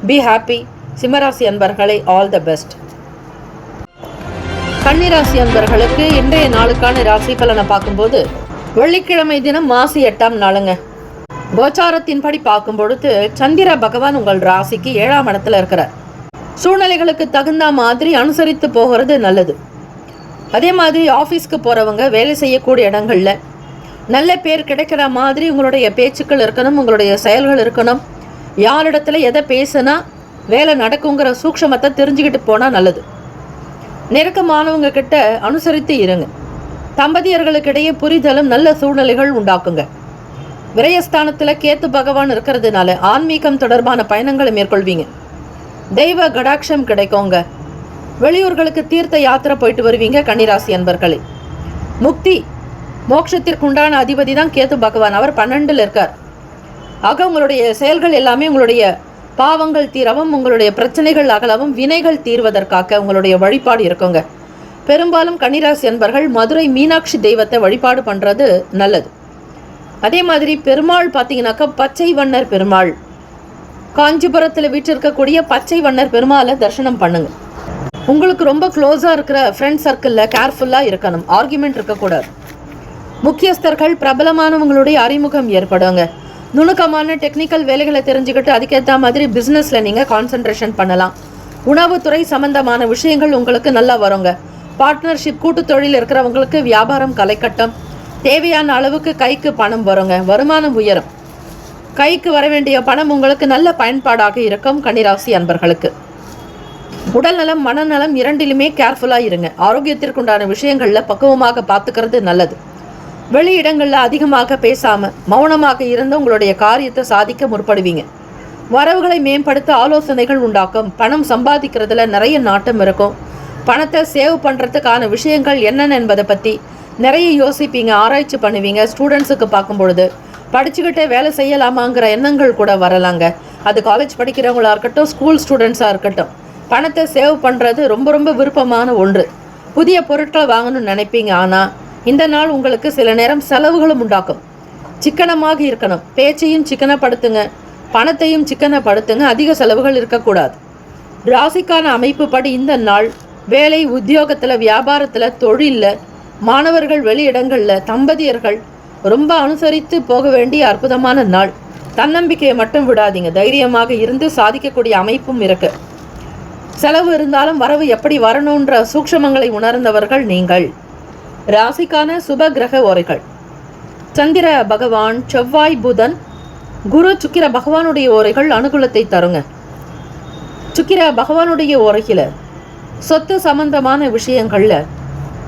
[SPEAKER 2] Be happy. சிம்மராசி அன்பர்களை ஆல் த பெஸ்ட். கன்னிராசி அன்பர்களுக்கு இன்றைய நாளுக்கான ராசி பலனை பார்க்கும்போது வெள்ளிக்கிழமை தினம் மாசி 8ஆம் நாளுங்க. கோச்சாரத்தின்படி பார்க்கும் பொழுது சந்திர பகவான் உங்கள் ராசிக்கு 7ஆம் இடத்துல இருக்கிறார். சூழ்நிலைகளுக்கு தகுந்த மாதிரி அனுசரித்து போகிறது நல்லது. அதே மாதிரி ஆஃபீஸ்க்கு போகிறவங்க வேலை செய்யக்கூடிய இடங்களில் நல்ல பேர் கிடைக்கிற மாதிரி உங்களுடைய பேச்சுக்கள் இருக்கணும், உங்களுடைய செயல்கள் இருக்கணும். யாரிடத்துல எதை பேசுனா வேலை நடக்குங்கிற சூக்ஷமத்தை தெரிஞ்சுக்கிட்டு போனால் நல்லது. நெருக்கமானவங்க கிட்ட அனுசரித்து இருங்க. தம்பதியர்களுக்கிடையே புரிதலும் நல்ல சூழ்நிலைகள் உண்டாக்குங்க. விரயஸ்தானத்தில் கேத்து பகவான் இருக்கிறதுனால ஆன்மீகம் தொடர்பான பயணங்களை மேற்கொள்வீங்க. தெய்வ கடாட்சம் கிடைக்குங்க. வெளியூர்களுக்கு தீர்த்த யாத்திரை போயிட்டு வருவீங்க. கன்னிராசி அன்பர்களே, முக்தி மோட்சத்திற்குண்டான அதிபதி தான் கேத்து பகவான். அவர் 12ல் இருக்கார். ஆக உங்களுடைய செயல்கள் எல்லாமே உங்களுடைய பாவங்கள் தீரவும், உங்களுடைய பிரச்சனைகள் அகலவும், வினைகள் தீர்வதற்காக உங்களுடைய வழிபாடு இருக்குங்க. பெரும்பாலும் கன்னிராசி அன்பர்கள் மதுரை மீனாட்சி தெய்வத்தை வழிபாடு பண்ணுறது நல்லது. அதே மாதிரி பெருமாள் பார்த்தீங்கன்னாக்கா பச்சை வண்ணர் பெருமாள். காஞ்சிபுரத்தில் வீற்றிருக்கக்கூடிய பச்சை வண்ணர் பெருமாளை தரிசனம் பண்ணுங்க. உங்களுக்கு ரொம்ப க்ளோஸாக இருக்கிற ஃப்ரெண்ட் சர்க்கிளில் கேர்ஃபுல்லாக இருக்கணும். ஆர்குமெண்ட் இருக்கக்கூடாது. முக்கியஸ்தர்கள் பிரபலமானவங்களுடைய அறிமுகம் ஏற்படுங்க. நுணுக்கமான டெக்னிக்கல் வேலைகளை தெரிஞ்சுக்கிட்டு அதுக்கேற்ற மாதிரி பிஸ்னஸில் நீங்கள் கான்சன்ட்ரேஷன் பண்ணலாம். உணவுத்துறை சம்பந்தமான விஷயங்கள் உங்களுக்கு நல்லா வருங்க. பார்ட்னர்ஷிப் கூட்டு தொழில் இருக்கிறவங்களுக்கு வியாபாரம் கலைக்கட்டும். தேவையான அளவுக்கு கைக்கு பணம் வருங்க. வருமானம் உயரும். கைக்கு வர வேண்டிய பணம் உங்களுக்கு நல்ல பயன்பாடாக இருக்கும். கன்னிராசி அன்பர்களுக்கு உடல்நலம் மனநலம் இரண்டிலுமே கேர்ஃபுல்லாக இருங்க. ஆரோக்கியத்திற்குண்டான விஷயங்களில் பக்குவமாக பார்த்துக்கிறது நல்லது. வெளியிடங்களில் அதிகமாக பேசாமல் மௌனமாக இருந்து உங்களுடைய காரியத்தை சாதிக்க முற்படுவீங்க. வரவுகளை மேம்படுத்த ஆலோசனைகள் உண்டாக்கும். பணம் சம்பாதிக்கிறதுல நிறைய நாட்டம் இருக்கும். பணத்தை சேவ் பண்ணுறதுக்கான விஷயங்கள் என்னென்ன என்பதை பற்றி நிறைய யோசிப்பீங்க, ஆராய்ச்சி பண்ணுவீங்க. ஸ்டூடெண்ட்ஸுக்கு பார்க்கும் பொழுது படிச்சுக்கிட்டே வேலை செய்யலாமாங்கிற எண்ணங்கள் கூட வரலாங்க. அது காலேஜ் படிக்கிறவங்களா இருக்கட்டும், ஸ்கூல் ஸ்டூடெண்ட்ஸாக இருக்கட்டும். பணத்தை சேவ் பண்ணுறது ரொம்ப ரொம்ப விருப்பமான ஒன்று. புதிய பொருட்களை வாங்கணும்னு நினைப்பீங்க. ஆனால் இந்த நாள் உங்களுக்கு சில நேரம் செலவுகளும் உண்டாக்கும். சிக்கனமாக இருக்கணும். பேச்சையும் சிக்கனப்படுத்துங்க, பணத்தையும் சிக்கனப்படுத்துங்க. அதிக செலவுகள் இருக்கக்கூடாது. ராசிக்கான அமைப்பு படி இந்த நாள் வேலை, உத்தியோகத்தில், வியாபாரத்தில், தொழிலில், மாணவர்கள், வெளியிடங்களில், தம்பதியர்கள் ரொம்ப அனுசரித்து போக வேண்டிய அற்புதமான நாள். தன்னம்பிக்கையை மட்டும் விடாதீங்க. தைரியமாக இருந்து சாதிக்கக்கூடிய அமைப்பும் இருக்கு. செலவு இருந்தாலும் வரவு எப்படி வரணுன்ற சூக்ஷமங்களை உணர்ந்தவர்கள் நீங்கள். ராசிக்கான சுப கிரக ஓரைகள். சந்திர பகவான், செவ்வாய், புதன், குரு, சுக்கிர பகவானுடைய ஓரைகள் அனுகூலத்தை தருங்க. சுக்கிர பகவானுடைய ஓரையில் சொத்து சம்பந்தமான விஷயங்களில்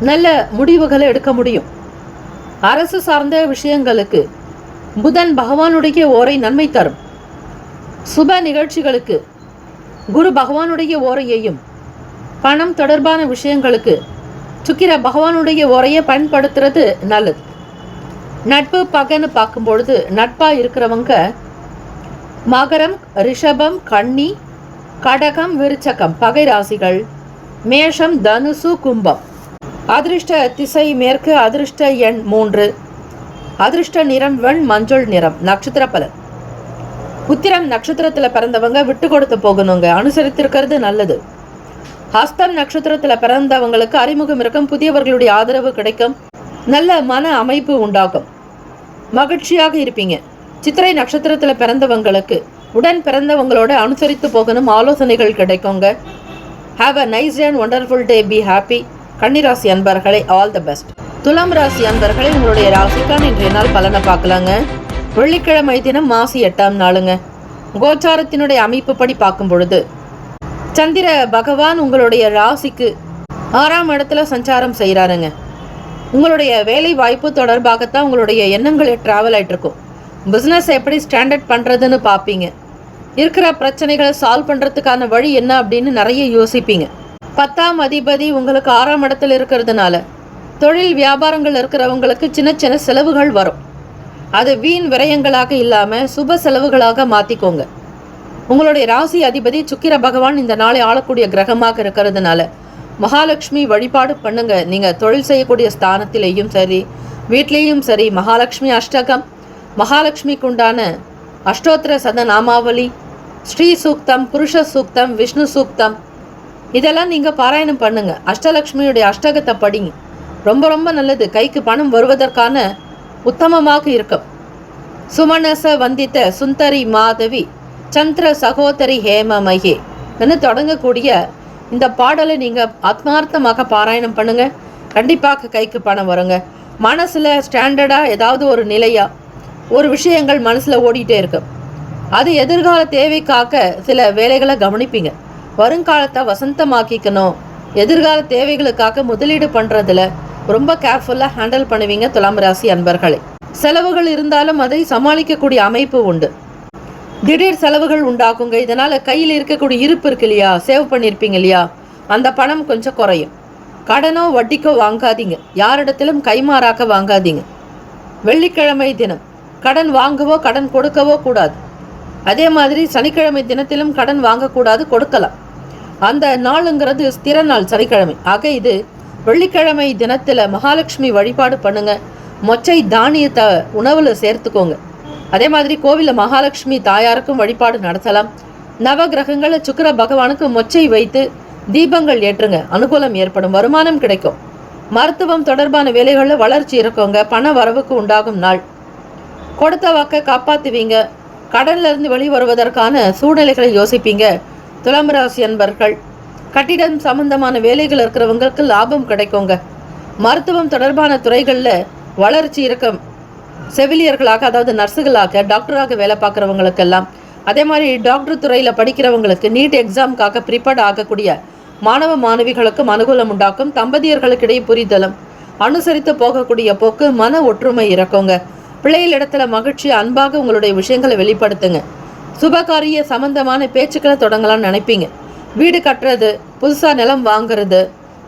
[SPEAKER 2] நல்ல முடிவுகளை எடுக்க முடியும். அரசு சார்ந்த விஷயங்களுக்கு புதன் பகவானுடைய ஓரை நன்மை தரும். சுப நிகழ்ச்சிகளுக்கு குரு பகவானுடைய ஓரையையும், பணம் தொடர்பான விஷயங்களுக்கு சுக்கிர பகவானுடைய ஓரையை பயன்படுத்துறது நல்லது. நட்பு பகைன்னு பார்க்கும்பொழுது நட்பாக இருக்கிறவங்க மகரம், ரிஷபம், கன்னி, கடகம், விருச்சகம் பகை ராசிகள். மேஷம், தனுசு, கும்பம். அதிர்ஷ்ட திசை மேற்கு. அதிர்ஷ்ட எண் 3. அதிர்ஷ்ட நிறம் வெண் மஞ்சள் நிறம். நட்சத்திர பலன். உத்திரம் நட்சத்திரத்தில் பிறந்தவங்க விட்டு கொடுத்து போகணுங்க. அனுசரித்திருக்கிறது நல்லது. ஹஸ்தம் நட்சத்திரத்தில் பிறந்தவங்களுக்கு அறிமுகம் இருக்கும். புதியவர்களுடைய ஆதரவு கிடைக்கும். நல்ல மன அமைப்பு உண்டாகும். மகிழ்ச்சியாக இருப்பீங்க. சித்திரை நட்சத்திரத்தில் பிறந்தவங்களுக்கு உடன் பிறந்தவங்களோட அனுசரித்து போகணும். ஆலோசனைகள் கிடைக்குங்க. Have a nice day and wonderful day. Be happy. கன்னிராசி அன்பர்களே ஆல் த பெஸ்ட். துலாம் ராசி அன்பர்களே, உங்களுடைய ராசிக்கான இன்றைய நாள் பலனை பார்க்கலாங்க. வெள்ளிக்கிழமை தினம் மாசி 8ஆம் நாளுங்க. கோச்சாரத்தினுடைய அமைப்பு படி பார்க்கும் பொழுது சந்திர பகவான் உங்களுடைய ராசிக்கு 6ஆம் இடத்துல சஞ்சாரம் செய்கிறாருங்க. உங்களுடைய வேலை வாய்ப்பு தொடர்பாகத்தான் உங்களுடைய எண்ணங்கள் ட்ராவல் ஆகிட்டு இருக்கும். பிஸ்னஸ் எப்படி ஸ்டாண்டர்ட் பண்ணுறதுன்னு பார்ப்பீங்க. இருக்கிற பிரச்சனைகளை சால்வ் பண்ணுறதுக்கான வழி என்ன அப்படின்னு நிறைய யோசிப்பீங்க. 10ஆம் அதிபதி உங்களுக்கு 6ஆம் இடத்துல இருக்கிறதுனால தொழில் வியாபாரங்கள் இருக்கிறவங்களுக்கு சின்ன சின்ன செலவுகள் வரும். அது வீண் விரயங்களாக இல்லாமல் சுப செலவுகளாக மாற்றிக்கோங்க. உங்களுடைய ராசி அதிபதி சுக்கிர பகவான் இந்த நாளை ஆளக்கூடிய கிரகமாக இருக்கிறதுனால மகாலட்சுமி வழிபாடு பண்ணுங்க. நீங்கள் தொழில் செய்யக்கூடிய ஸ்தானத்திலேயும் சரி வீட்லேயும் சரி மகாலட்சுமி அஷ்டகம், மகாலட்சுமிக்கு உண்டான அஷ்டோத்திர சதநாமாவளி, ஸ்ரீ சூக்தம், புருஷ சூக்தம், விஷ்ணு சூக்தம் இதெல்லாம் நீங்கள் பாராயணம் பண்ணுங்க. அஷ்டலக்ஷ்மியுடைய அஷ்டகத்தை படிங்க. ரொம்ப ரொம்ப நல்லது. கைக்கு பணம் வருவதற்கான உத்தமமாக இருக்கும். சுமனச வந்தித்த சுந்தரி மாதவி சந்திர சகோதரி ஹேமமகே என்று தொடங்கக்கூடிய இந்த பாடலை நீங்கள் ஆத்மார்த்தமாக பாராயணம் பண்ணுங்க. கண்டிப்பாக கைக்கு பணம் வருங்க. மனசில் ஸ்டாண்டர்டாக ஏதாவது ஒரு நிலையாக ஒரு விஷயங்கள் மனசில் ஓடிட்டே இருக்கும். அது எதிர்கால தேவைக்காக சில வேலைகளை கவனிப்பீங்க. வருங்காலத்தை வசந்தமாக்கிக்கணும். எதிர்கால தேவைகளுக்காக முதலீடு பண்ணுறதுல ரொம்ப கேர்ஃபுல்லாக ஹேண்டில் பண்ணுவீங்க. துலாம் ராசி அன்பர்களே, செலவுகள் இருந்தாலும் அதை சமாளிக்கக்கூடிய அமைப்பு உண்டு. திடீர் செலவுகள் உண்டாக்குங்க. இதனால் கையில் இருக்கக்கூடிய இருப்பு இருக்கு இல்லையா, சேவ் பண்ணியிருப்பீங்க இல்லையா, அந்த பணம் கொஞ்சம் குறையும். கடனோ வட்டிக்கோ வாங்காதீங்க. யாரிடத்திலும் கைமாறாக்க வாங்காதீங்க. வெள்ளிக்கிழமை தினம் கடன் வாங்கவோ கடன் கொடுக்கவோ கூடாது. அதே மாதிரி சனிக்கிழமை தினத்திலும் கடன் வாங்கக்கூடாது, கொடுக்கலாம். அந்த நாளுங்கிறது ஸ்திர நாள் சனிக்கிழமை. ஆக இது வெள்ளிக்கிழமை தினத்தில் மகாலட்சுமி வழிபாடு பண்ணுங்க. மொச்சை தானியத்தை உணவில் சேர்த்துக்கோங்க. அதே மாதிரி கோவிலில் மகாலட்சுமி தாயாருக்கும் வழிபாடு நடத்தலாம். நவ கிரகங்களை சுக்கிர பகவானுக்கு மொச்சை வைத்து தீபங்கள் ஏற்றுங்க. அனுகூலம் ஏற்படும், வருமானம் கிடைக்கும். மருத்துவம் தொடர்பான வேலைகளில் வளர்ச்சி இருக்குங்க. பண வரவுக்கு உண்டாகும் நாள். கொடுத்த வாக்கை காப்பாற்றுவீங்க. கடன்லேருந்து வெளிவருவதற்கான சூழ்நிலைகளை யோசிப்பீங்க. துலாம் ராசி அன்பர்கள், கட்டிடம் சம்பந்தமான வேலைகள் இருக்கிறவங்களுக்கு லாபம் கிடைக்குங்க. மருத்துவம் தொடர்பான துறைகளில் வளர்ச்சி இருக்கும். செவிலியர்களாக, அதாவது நர்ஸுகளாக, டாக்டராக வேலை பார்க்குறவங்களுக்கெல்லாம், அதே மாதிரி டாக்டர் துறையில் படிக்கிறவங்களுக்கு நீட் எக்ஸாமுக்காக ப்ரிப்பேர்ட் ஆகக்கூடிய மாணவ மாணவிகளுக்கும் அனுகூலம் உண்டாக்கும். தம்பதியர்களுக்கிடையே புரிதலும், அனுசரித்து போகக்கூடிய போக்கு, மன ஒற்றுமை இருக்குங்க. பிள்ளைகளிடத்துல மகிழ்ச்சி, அன்பாக உங்களுடைய விஷயங்களை வெளிப்படுத்துங்க. சுபகாரிய சம்பந்தமான பேச்சுக்களை தொடங்கலாம்னு நினைப்பீங்க. வீடு கட்டுறது, புதுசாக நிலம் வாங்குறது,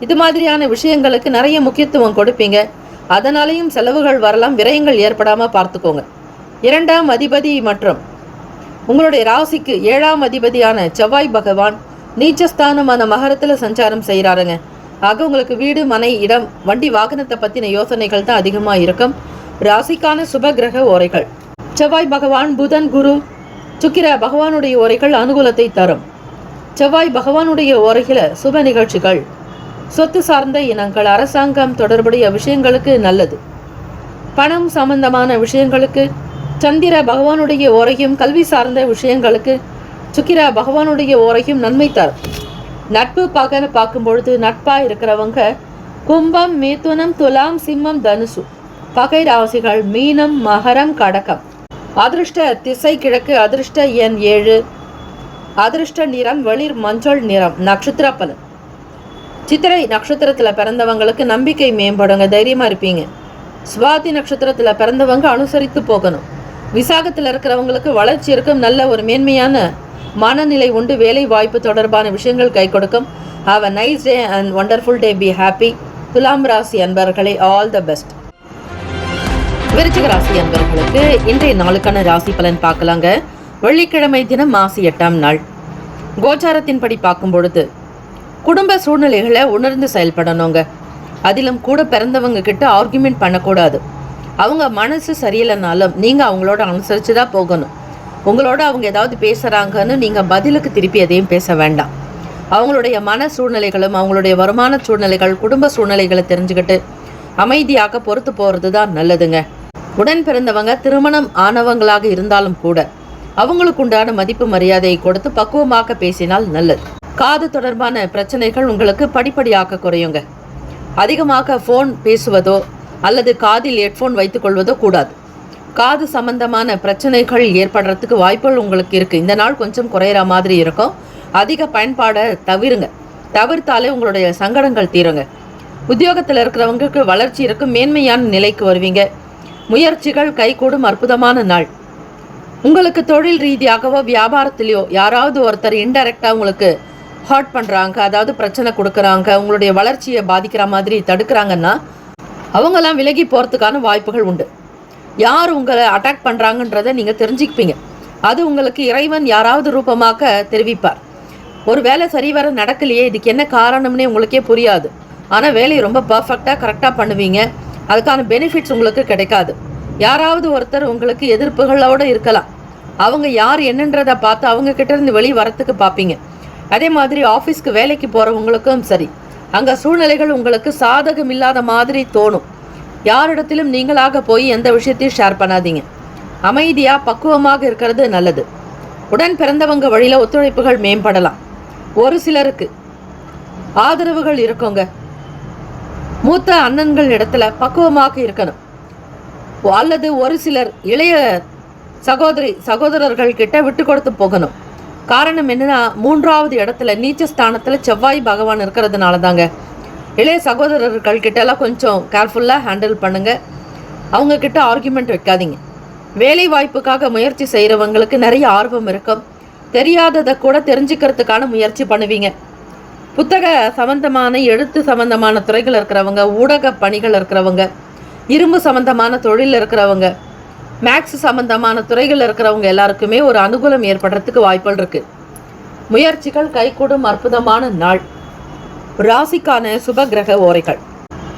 [SPEAKER 2] இது மாதிரியான விஷயங்களுக்கு நிறைய முக்கியத்துவம் கொடுப்பீங்க. அதனாலேயும் செலவுகள் வரலாம். விரயங்கள் ஏற்படாமல் பார்த்துக்கோங்க. 2ஆம் அதிபதி மற்றும் உங்களுடைய ராசிக்கு 7ஆம் அதிபதியான செவ்வாய் பகவான் நீச்சஸ்தானமான மகரத்தில் சஞ்சாரம் செய்கிறாருங்க. ஆக உங்களுக்கு வீடு, மனை, இடம், வண்டி, வாகனத்தை பற்றின யோசனைகள் தான் அதிகமாக இருக்கும். ராசிக்கான சுப கிரக ஓரைகள்: செவ்வாய் பகவான், புதன், குரு, சுக்கிர பகவானுடைய ஓரைகள் அனுகூலத்தை தரும். செவ்வாய் பகவானுடைய ஓரையில் சுப நிகழ்ச்சிகள், சொத்து சார்ந்த இனங்கள், அரசாங்கம் தொடர்புடைய விஷயங்களுக்கு நல்லது. பணம் சம்பந்தமான விஷயங்களுக்கு சந்திர பகவானுடைய ஓரையும், கல்வி சார்ந்த விஷயங்களுக்கு சுக்கிர பகவானுடைய ஓரையும் நன்மை தரும். நட்பு பார்க்கும்பொழுது நட்பாக இருக்கிறவங்க கும்பம், மிதுனம், துலாம், சிம்மம், தனுசு. பகை ராசிகள் மீனம், மகரம், கடகம். அதிர்ஷ்ட திசை கிழக்கு. அதிர்ஷ்ட எண் 7. அதிர்ஷ்ட நிறம் வெளிர் மஞ்சள் நிறம். நட்சத்திர பலன்: சித்திரை நட்சத்திரத்தில் பிறந்தவங்களுக்கு நம்பிக்கை மேம்படுங்க, தைரியமாக இருப்பீங்க. சுவாதி நட்சத்திரத்தில் பிறந்தவங்க அனுசரித்து போகணும். விசாகத்தில் இருக்கிறவங்களுக்கு வளர்ச்சி இருக்கும். நல்ல ஒரு மேன்மையான மனநிலை உண்டு. வேலை வாய்ப்பு தொடர்பான விஷயங்கள் கை கொடுக்கும். Have a nice day and wonderful day. Be happy. துலாம் ராசி அன்பர்களே, ஆல் த பெஸ்ட். விருச்சிக ராசி அன்பர்களுக்கு இன்றைய நாளுக்கான ராசி பலன் பார்க்கலாங்க. வெள்ளிக்கிழமை தினம் மாசி 8ஆம் நாள். கோச்சாரத்தின்படி பார்க்கும் பொழுது குடும்ப சூழ்நிலைகளை உணர்ந்து செயல்படணுங்க. அதிலும் கூட பிறந்தவங்க கிட்ட ஆர்கியூமெண்ட் பண்ணக்கூடாது. அவங்க மனசு சரியில்லைனாலும் நீங்கள் அவங்களோட அனுசரித்து தான் போகணும். உங்களோட அவங்க ஏதாவது பேசுகிறாங்கன்னு நீங்கள் பதிலுக்கு திருப்பி எதையும் பேச வேண்டாம். அவங்களுடைய மன சூழ்நிலைகளும் அவங்களுடைய வருமான சூழ்நிலைகள், குடும்ப சூழ்நிலைகளை தெரிஞ்சுக்கிட்டு அமைதியாக பொறுத்து போகிறது தான் நல்லதுங்க. உடன் பிறந்தவங்க திருமணம் ஆனவங்களாக இருந்தாலும் கூட அவங்களுக்கு உண்டான மதிப்பு மரியாதையை கொடுத்து பக்குவமாக பேசினால் நல்லது. காது தொடர்பான பிரச்சனைகள் உங்களுக்கு படிப்படியாக குறையுங்க. அதிகமாக ஃபோன் பேசுவதோ அல்லது காதில் ஹெட்ஃபோன் வைத்துக்கொள்வதோ கூடாது. காது சம்பந்தமான பிரச்சனைகள் ஏற்படுறதுக்கு வாய்ப்புகள் உங்களுக்கு இருக்குது. இந்த நாள் கொஞ்சம் குறையிற மாதிரி இருக்கும். அதிக பயன்பாடை தவிர்த்தாலே உங்களுடைய சங்கடங்கள் தீருங்க. உத்தியோகத்தில் இருக்கிறவங்களுக்கு வளர்ச்சி இருக்கும். மேன்மையான நிலைக்கு வருவீங்க. முயற்சிகள் கைகூடும் அற்புதமான நாள். உங்களுக்கு தொழில் ரீதியாகவோ வியாபாரத்திலேயோ யாராவது ஒருத்தர் இன்டைரக்டாக உங்களுக்கு ஹர்ட் பண்ணுறாங்க, அதாவது பிரச்சனை கொடுக்குறாங்க, உங்களுடைய வளர்ச்சியை பாதிக்கிற மாதிரி தடுக்கிறாங்கன்னா அவங்கெல்லாம் விலகி போகிறதுக்கான வாய்ப்புகள் உண்டு. யார் உங்களை அட்டாக் பண்ணுறாங்கன்றதை நீங்கள் தெரிஞ்சுக்குப்பீங்க. அது உங்களுக்கு இறைவன் யாராவது ரூபமாக தெரிவிப்பார். ஒரு வேலை சரிவர நடக்கலையே, இதுக்கு என்ன காரணம்னே உங்களுக்கே புரியாது. ஆனால் வேலையை ரொம்ப பர்ஃபெக்டாக கரெக்டாக பண்ணுவீங்க. அதுக்கான பெனிஃபிட்ஸ் உங்களுக்கு கிடைக்காது. யாராவது ஒருத்தர் உங்களுக்கு எதிர்ப்புகளோடு இருக்கலாம். அவங்க யார் என்னன்றதை பார்த்து அவங்க கிட்ட இருந்து வெளியே வரத்துக்கு பார்ப்பீங்க. அதே மாதிரி ஆஃபீஸ்க்கு வேலைக்கு போகிறவங்களுக்கும் சரி, அங்கே சூழ்நிலைகள் உங்களுக்கு சாதகம் இல்லாத மாதிரி தோணும். யாரிடத்திலும் நீங்களாக போய் எந்த விஷயத்தையும் ஷேர் பண்ணாதீங்க. அமைதியாக பக்குவமாக இருக்கிறது நல்லது. உடன் பிறந்தவங்க வழியில் ஒத்துழைப்புகள் மேம்படலாம். ஒரு சிலருக்கு ஆதரவுகள் இருக்குங்க. மூத்த அண்ணன்கள் இடத்துல பக்குவமாக இருக்கணும். அல்லது ஒரு சிலர் இளைய சகோதரர்கள் கிட்ட விட்டு கொடுத்து போகணும். காரணம் என்னன்னா, 3வது இடத்துல நீச்ச ஸ்தானத்தில் செவ்வாய் பகவான் இருக்கிறதுனால தாங்க. இளைய சகோதரர்கள் கிட்டலாம் கொஞ்சம் கேர்ஃபுல்லாக ஹேண்டில் பண்ணுங்க. அவங்க கிட்ட ஆர்குமெண்ட் வைக்காதீங்க. வேலை வாய்ப்புக்காக முயற்சி செய்கிறவங்களுக்கு நிறைய ஆர்வம் இருக்கும். தெரியாததை கூட தெரிஞ்சுக்கிறதுக்கான முயற்சி பண்ணுவீங்க. புத்தக சம்பந்தமான எழுத்து சம்பந்தமான துறைகள் இருக்கிறவங்க, ஊடக பணிகள் இருக்கிறவங்க, இரும்பு சம்பந்தமான தொழில் இருக்கிறவங்க, மேக்ஸ் சம்பந்தமான துறைகள் இருக்கிறவங்க எல்லாருக்குமே ஒரு அனுகூலம் ஏற்படுறதுக்கு வாய்ப்புகள் இருக்கு. முயற்சிகள் கைகூடும் அற்புதமான நாள். ராசிக்கான சுப கிரக ஓரைகள்.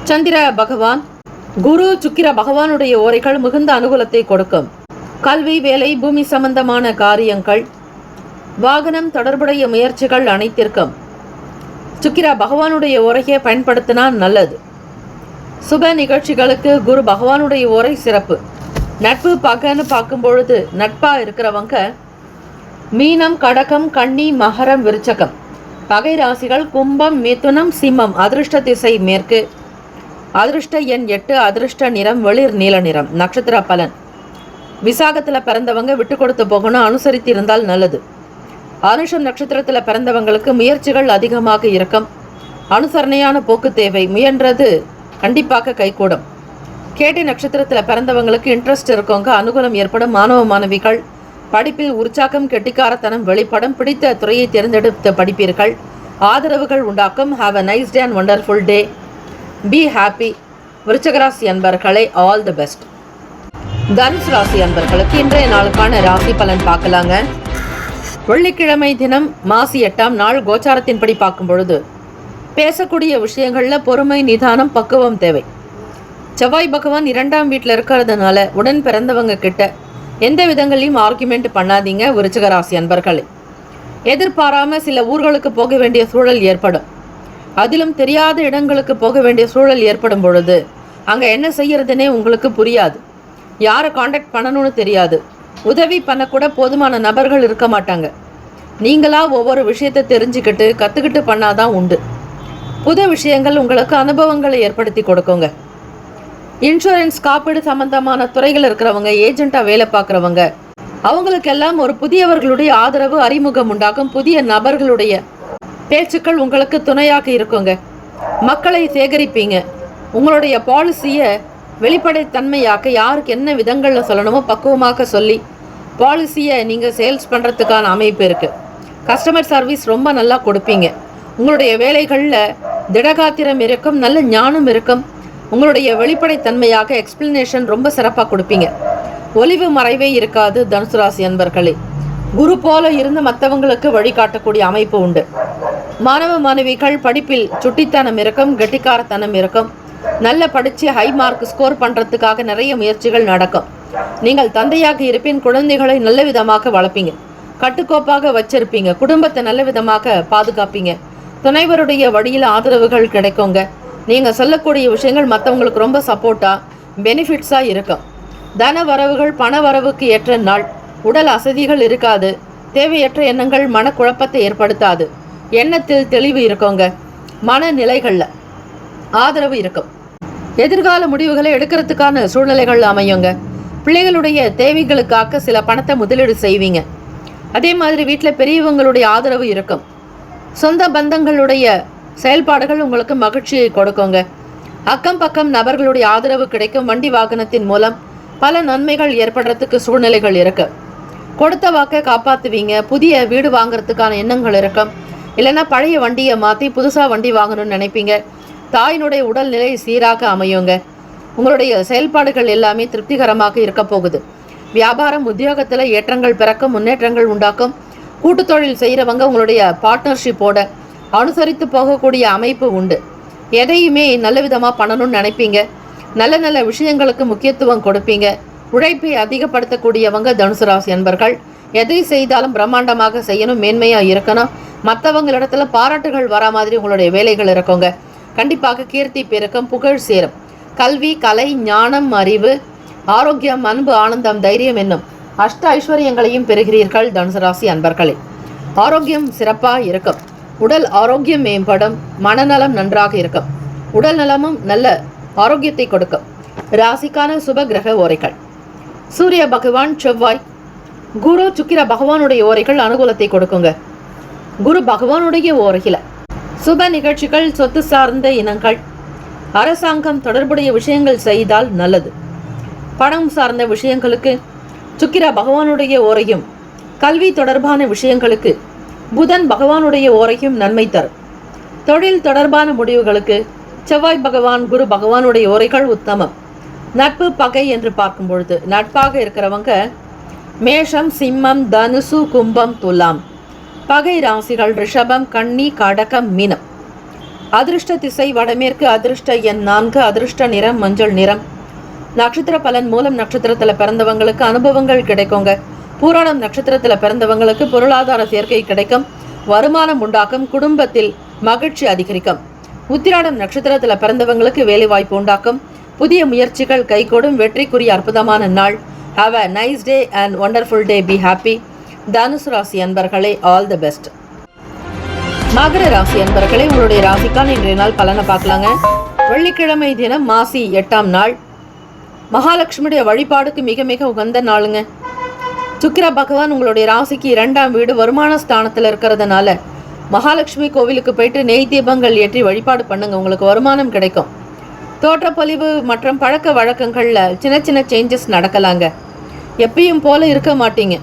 [SPEAKER 2] சந்திர பகவான், குரு, சுக்கிர பகவானுடைய ஓரைகள் மிகுந்த அனுகூலத்தை கொடுக்கும். கல்வி, வேலை, பூமி சம்பந்தமான காரியங்கள், வாகனம் தொடர்புடைய முயற்சிகள் அனைத்திற்கும் சுக்கிர பகவானுடைய ஓரையை பயன்படுத்தினா நல்லது. சுப நிகழ்ச்சிகளுக்கு குரு பகவானுடைய ஓரை சிறப்பு. நட்பு பகன்னு பார்க்கும் பொழுது நட்பாக இருக்கிறவங்க மீனம், கடகம், கன்னி, மகரம், விருச்சகம். பகை ராசிகள் கும்பம், மிதுனம், சிம்மம். அதிர்ஷ்ட திசை மேற்கு. அதிர்ஷ்ட எண் 8. அதிர்ஷ்ட நிறம் வெளிர் நீல நிறம். நட்சத்திர பலன். விசாகத்தில் பிறந்தவங்க விட்டு கொடுத்து போகணும், அனுசரித்து இருந்தால் நல்லது. அனுஷம் நட்சத்திரத்தில் பிறந்தவங்களுக்கு முயற்சிகள் அதிகமாக இருக்கும். அனுசரணையான போக்கு தேவை. முயன்றது கண்டிப்பாக கைகூடும். கேட்டை நட்சத்திரத்தில் பிறந்தவங்களுக்கு இன்ட்ரெஸ்ட் இருக்கவங்க அனுகூலம் ஏற்படும். மாணவ மாணவிகள் படிப்பில் உற்சாகம், கெட்டிக்காரத்தனம் வெளிப்படும். பிடித்த துறையை தேர்ந்தெடுத்து படிப்பீர்கள். ஆதரவுகள் உண்டாக்கும். Have a nice day and wonderful day. Be happy. விருச்சகராசி அன்பர்களே, ஆல் தி பெஸ்ட். தனுசு ராசி அன்பர்களுக்கு இன்றைய நாளுக்கான ராசி பலன் பார்க்கலாங்க. வெள்ளிக்கிழமை தினம் மாசி 8ஆம் நாள் கோச்சாரத்தின்படி பார்க்கும் பொழுது பேசக்கூடிய விஷயங்களில் பொறுமை, நிதானம், பக்குவம் தேவை. செவ்வாய் பகவான் 2ஆம் வீட்டில் இருக்கிறதுனால உடன் பிறந்தவங்க கிட்ட எந்த விதங்களையும் ஆர்குமெண்ட் பண்ணாதீங்க. விருச்சிகராசி அன்பர்களே, எதிர்பாராமல் சில ஊர்களுக்கு போக வேண்டிய சூழல் ஏற்படும். அதிலும் தெரியாத இடங்களுக்கு போக வேண்டிய சூழல் ஏற்படும் பொழுது அங்கே என்ன செய்யறதுனே உங்களுக்கு புரியாது. யாரை காண்டாக்ட் பண்ணணும்னு தெரியாது. உதவி பண்ணக்கூட போதுமான நபர்கள் இருக்க மாட்டாங்க. நீங்களா ஒவ்வொரு விஷயத்தை தெரிஞ்சுக்கிட்டு கற்றுக்கிட்டு பண்ணாதான் உண்டு. புது விஷயங்கள் உங்களுக்கு அனுபவங்களை ஏற்படுத்தி கொடுக்குங்க. இன்சூரன்ஸ், காப்பீடு சம்பந்தமான துறைகள் இருக்கிறவங்க, ஏஜென்ட்டாக வேலை பார்க்குறவங்க, அவங்களுக்கெல்லாம் ஒரு புதியவர்களுடைய ஆதரவு, அறிமுகம் உண்டாகும். புதிய நபர்களுடைய பேச்சுக்கள் உங்களுக்கு துணையாக இருக்குங்க. மக்களை சேகரிப்பீங்க. உங்களுடைய பாலிசியை வெளிப்படைத்தன்மையாக்க யாருக்கு என்ன விதங்களில் சொல்லணுமோ பக்குவமாக சொல்லி பாலிசியை நீங்கள் சேல்ஸ் பண்ணுறதுக்கான அமைப்பு இருக்குது. கஸ்டமர் சர்வீஸ் ரொம்ப நல்லா கொடுப்பீங்க. உங்களுடைய வேலைகளில் திடகாத்திரம் இருக்கும், நல்ல ஞானம் இருக்கும். உங்களுடைய வெளிப்படைத்தன்மையாக எக்ஸ்பிளனேஷன் ரொம்ப சிறப்பாக கொடுப்பீங்க. ஒளிவு மறைவே இருக்காது. தனுசு ராசி அன்பர்களே, குரு போல இருந்து மற்றவங்களுக்கு வழிகாட்டக்கூடிய அமைப்பு உண்டு. மாணவ மாணவிகள் படிப்பில் சுட்டித்தனம் இருக்கும், கெட்டிக்காரத்தனம் இருக்கும். நல்ல படித்து ஹை மார்க் ஸ்கோர் பண்ணுறதுக்காக நிறைய முயற்சிகள் நடக்கும். நீங்கள் தந்தையாக இருப்பின் குழந்தைகளை நல்ல விதமாக வளர்ப்பீங்க. கட்டுக்கோப்பாக வச்சிருப்பீங்க. குடும்பத்தை நல்ல விதமாக பாதுகாப்பீங்க. துணைவருடைய வழியில் ஆதரவுகள் கிடைக்குங்க. நீங்கள் சொல்லக்கூடிய விஷயங்கள் மற்றவங்களுக்கு ரொம்ப சப்போர்ட்டாக, பெனிஃபிட்ஸாக இருக்கும். தன வரவுகள் பண வரவுக்கு ஏற்ற நாள். உடல் அசதிகள் இருக்காது. தேவையற்ற எண்ணங்கள் மனக்குழப்பத்தை ஏற்படுத்தாது. எண்ணத்தில் தெளிவு இருக்குங்க. மனநிலைகளில் ஆதரவு இருக்கும். எதிர்கால முடிவுகளை எடுக்கிறதுக்கான சூழ்நிலைகள் அமையுங்க. பிள்ளைகளுடைய தேவைகளுக்காக சில பணத்தை முதலீடு செய்வீங்க. அதே மாதிரி வீட்டில் பெரியவங்களுடைய ஆதரவு இருக்கும். சொந்த பந்தங்களுடைய செயல்பாடுகள் உங்களுக்கு மகிழ்ச்சியை கொடுக்குங்க. அக்கம் பக்கம் நபர்களுடைய ஆதரவு கிடைக்கும். வண்டி வாகனத்தின் மூலம் பல நன்மைகள் ஏற்படுறதுக்கு சூழ்நிலைகள் இருக்கு. கொடுத்த வாக்கை காப்பாற்றுவீங்க. புதிய வீடு வாங்குறதுக்கான எண்ணங்கள் இருக்கும். இல்லைன்னா பழைய வண்டியை மாற்றி புதுசாக வண்டி வாங்கணும்னு நினைப்பீங்க. தாயினுடைய உடல்நிலை சீராக அமையுங்க. உங்களுடைய செயல்பாடுகள் எல்லாமே திருப்திகரமாக இருக்க போகுது. வியாபாரம் உத்தியோகத்தில் ஏற்றங்கள் பிறக்கும், முன்னேற்றங்கள் உண்டாக்கும். கூட்டு தொழில் செய்கிறவங்க உங்களுடைய பார்ட்னர்ஷிப்போட அனுசரித்து போகக்கூடிய அமைப்பு உண்டு. எதையுமே நல்ல விதமாக பண்ணணும்னு நினைப்பீங்க. நல்ல நல்ல விஷயங்களுக்கு முக்கியத்துவம் கொடுப்பீங்க. உழைப்பை அதிகப்படுத்தக்கூடியவங்க தனுசு ராசி அன்பர்கள். எதை செய்தாலும் பிரம்மாண்டமாக செய்யணும், மேன்மையாக இருக்கணும். மற்றவங்களிடத்துல பாராட்டுகள் வரா மாதிரி உங்களுடைய வேலைகள் இருக்குங்க. கண்டிப்பாக கீர்த்தி பெருக்கம், புகழ் சேரும். கல்வி, கலை, ஞானம், அறிவு, ஆரோக்கியம், அன்பு, ஆனந்தம், தைரியம் என்னும் அஷ்ட ஐஸ்வர்யங்களையும் பெறுகிறீர்கள் தனுசு ராசி அன்பர்களே. ஆரோக்கியம் சிறப்பாக இருக்கும். உடல் ஆரோக்கியம் மேம்படும். மனநலம் நன்றாக இருக்கும். உடல் நலமும் நல்ல ஆரோக்கியத்தை கொடுக்கும். ராசிக்கான சுப கிரக ஓரைகள்: சூரிய பகவான், செவ்வாய், குரு, சுக்கிர பகவானுடைய ஓரைகள் அனுகூலத்தை கொடுக்குங்க. குரு பகவானுடைய ஓரையில் சுப நிகழ்ச்சிகள், சொத்து சார்ந்த இனங்கள், அரசாங்கம் தொடர்புடைய விஷயங்கள் செய்தால் நல்லது. பணம் சார்ந்த விஷயங்களுக்கு சுக்கிர பகவானுடைய ஓரையும், கல்வி தொடர்பான விஷயங்களுக்கு புதன் பகவானுடைய ஓரையும் நன்மை தரும். தொழில் தொடர்பான முடிவுகளுக்கு செவ்வாய் பகவான், குரு பகவானுடைய ஓரைகள் உத்தமம். நட்பு, பகை என்று பார்க்கும் பொழுது நட்பாக இருக்கிறவங்க மேஷம், சிம்மம், தனுசு, கும்பம், துலாம். பகை ராசிகள் ரிஷபம், கன்னி, கடகம், மீனம். அதிர்ஷ்ட திசை வடமேற்கு. அதிர்ஷ்ட எண் 4. அதிர்ஷ்ட நிறம் மஞ்சள் நிறம். நட்சத்திர பலன்: மூலம் நட்சத்திரத்தில் பிறந்தவங்களுக்கு அனுபவங்கள் கிடைக்குங்க. பூராடம் நட்சத்திரத்தில் பிறந்தவங்களுக்கு பொருளாதார சேர்க்கை கிடைக்கும். வருமானம் உண்டாக்கும். குடும்பத்தில் மகிழ்ச்சி அதிகரிக்கும். உத்திராடம் நட்சத்திரத்தில் பிறந்தவங்களுக்கு வேலை வாய்ப்பு உண்டாக்கும். புதிய முயற்சிகள் கைகூடும். வெற்றிக்குரிய அற்புதமான நாள். Have a nice day and wonderful day. Be happy. தனுசு ராசி அன்பர்களே, ஆல் தி பெஸ்ட். மகர ராசி அன்பர்களே, உங்களுடைய ராசிக்கான இன்றைய நாள் பலனை பார்க்கலாங்க. வெள்ளிக்கிழமை தினம், மாசி 8ஆம் நாள். மகாலட்சுமியுடைய வழிபாடுக்கு மிக மிக உகந்த நாளுங்க. சுக்கிர பகவான் உங்களுடைய ராசிக்கு 2ஆம் வீடு வருமான ஸ்தானத்தில் இருக்கிறதுனால மகாலட்சுமி கோவிலுக்கு போயிட்டு நெய் தீபங்கள் ஏற்றி வழிபாடு பண்ணுங்க. உங்களுக்கு வருமானம் கிடைக்கும். தோற்றப்பொலிவு மற்றும் பழக்க வழக்கங்களில் சின்ன சின்ன சேஞ்சஸ் நடக்கலாங்க. எப்பயும் போல இருக்க மாட்டீங்க.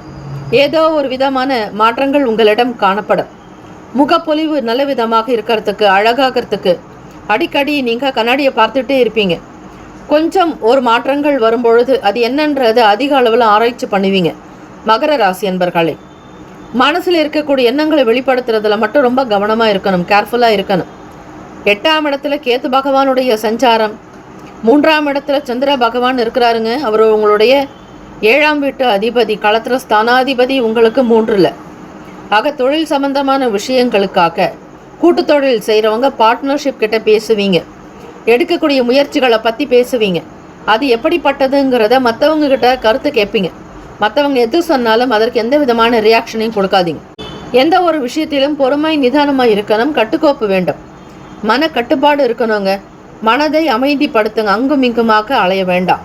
[SPEAKER 2] ஏதோ ஒரு விதமான மாற்றங்கள் உங்களிடம் காணப்படும். முகப்பொலிவு நல்ல விதமாக இருக்கிறதுக்கு, அழகாகிறதுக்கு அடிக்கடி நீங்கள் கண்ணாடியை பார்த்துட்டே இருப்பீங்க. கொஞ்சம் ஒரு மாற்றங்கள் வரும்பொழுது அது என்னன்றது அதிக அளவில் ஆராய்ச்சி பண்ணுவீங்க. மகர ராசி அன்பர்களே, மனசில் இருக்கக்கூடிய எண்ணங்களை வெளிப்படுத்துறதுல மட்டும் ரொம்ப கவனமாக இருக்கணும், கேர்ஃபுல்லாக இருக்கணும். 8ஆம் இடத்துல கேத்து பகவானுடைய சஞ்சாரம், 3ஆம் இடத்துல சந்திர பகவான் இருக்கிறாருங்க. அவர் உங்களுடைய 7ஆம் வீட்டு அதிபதி, களத்திர ஸ்தானாதிபதி. உங்களுக்கு 3ல். ஆக தொழில் சம்பந்தமான விஷயங்களுக்காக கூட்டு தொழில் செய்கிறவங்க பார்ட்னர்ஷிப் கிட்ட பேசுவீங்க. எடுக்கக்கூடிய முயற்சிகளை பற்றி பேசுவீங்க. அது எப்படிப்பட்டதுங்கிறத மற்றவங்க கிட்ட கருத்து கேட்பீங்க. மற்றவங்க எது சொன்னாலும் அதற்கு எந்த விதமான ரியாக்ஷனையும் கொடுக்காதீங்க. எந்த ஒரு விஷயத்திலும் பொறுமை, நிதானமாக இருக்கணும். கட்டுக்கோப்பு வேண்டும். மன கட்டுப்பாடு இருக்கணுங்க. மனதை அமைதிப்படுத்துங்க. அங்கும் இங்குமாக அலைய வேண்டாம்.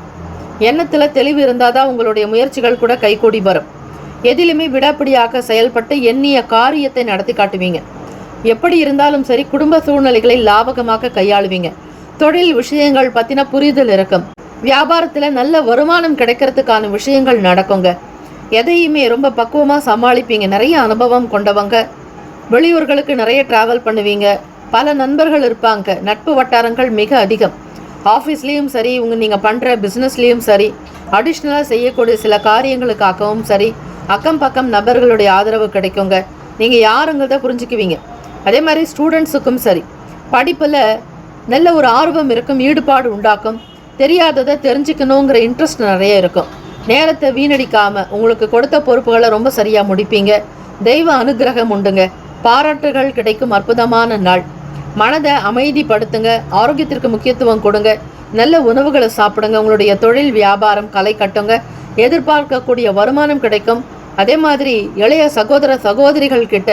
[SPEAKER 2] எண்ணத்தில் தெளிவு இருந்தால் தான் உங்களுடைய முயற்சிகள் கூட கைகூடி வரும். எதிலுமே விடாப்பிடியாக செயல்பட்டு எண்ணிய காரியத்தை நடத்தி காட்டுவீங்க. எப்படி இருந்தாலும் சரி, குடும்ப சூழ்நிலைகளை லாபகமாக கையாளுவீங்க. தொழில் விஷயங்கள் பற்றின புரிதல் இருக்கும். வியாபாரத்தில் நல்ல வருமானம் கிடைக்கிறதுக்கான விஷயங்கள் நடக்குங்க. எதையுமே ரொம்ப பக்குவமாக சமாளிப்பீங்க. நிறைய அனுபவம் கொண்டவங்க. வெளியூர்களுக்கு நிறைய ட்ராவல் பண்ணுவீங்க. பல நண்பர்கள் இருப்பாங்க. நட்பு வட்டாரங்கள் மிக அதிகம். ஆஃபீஸ்லேயும் சரி, நீங்கள் பண்ணுற பிஸ்னஸ்லேயும் சரி, அடிஷ்னலாக செய்யக்கூடிய சில காரியங்களுக்காகவும் சரி, அக்கம் பக்கம் நபர்களுடைய ஆதரவு கிடைக்குங்க. நீங்கள் யாருங்கிறத புரிஞ்சுக்குவீங்க. அதே மாதிரி ஸ்டூடெண்ட்ஸுக்கும் சரி, படிப்பில் நல்ல ஒரு ஆர்வம் இருக்கும், ஈடுபாடு உண்டாக்கும். தெரியாததை தெரிஞ்சுக்கணுங்கிற இன்ட்ரெஸ்ட் நிறைய இருக்கும். நேரத்தை வீணடிக்காமல் உங்களுக்கு கொடுத்த பொறுப்புகளை ரொம்ப சரியாக முடிப்பீங்க. தெய்வ அனுகிரகம் உண்டுங்க. பாராட்டுகள் கிடைக்கும் அற்புதமான நாள். மனதை அமைதிப்படுத்துங்க. ஆரோக்கியத்திற்கு முக்கியத்துவம் கொடுங்க. நல்ல உணவுகளை சாப்பிடுங்க. உங்களுடைய தொழில் வியாபாரம் கலை கட்டுங்க. எதிர்பார்க்கக்கூடிய வருமானம் கிடைக்கும். அதே மாதிரி இளைய சகோதர சகோதரிகள் கிட்ட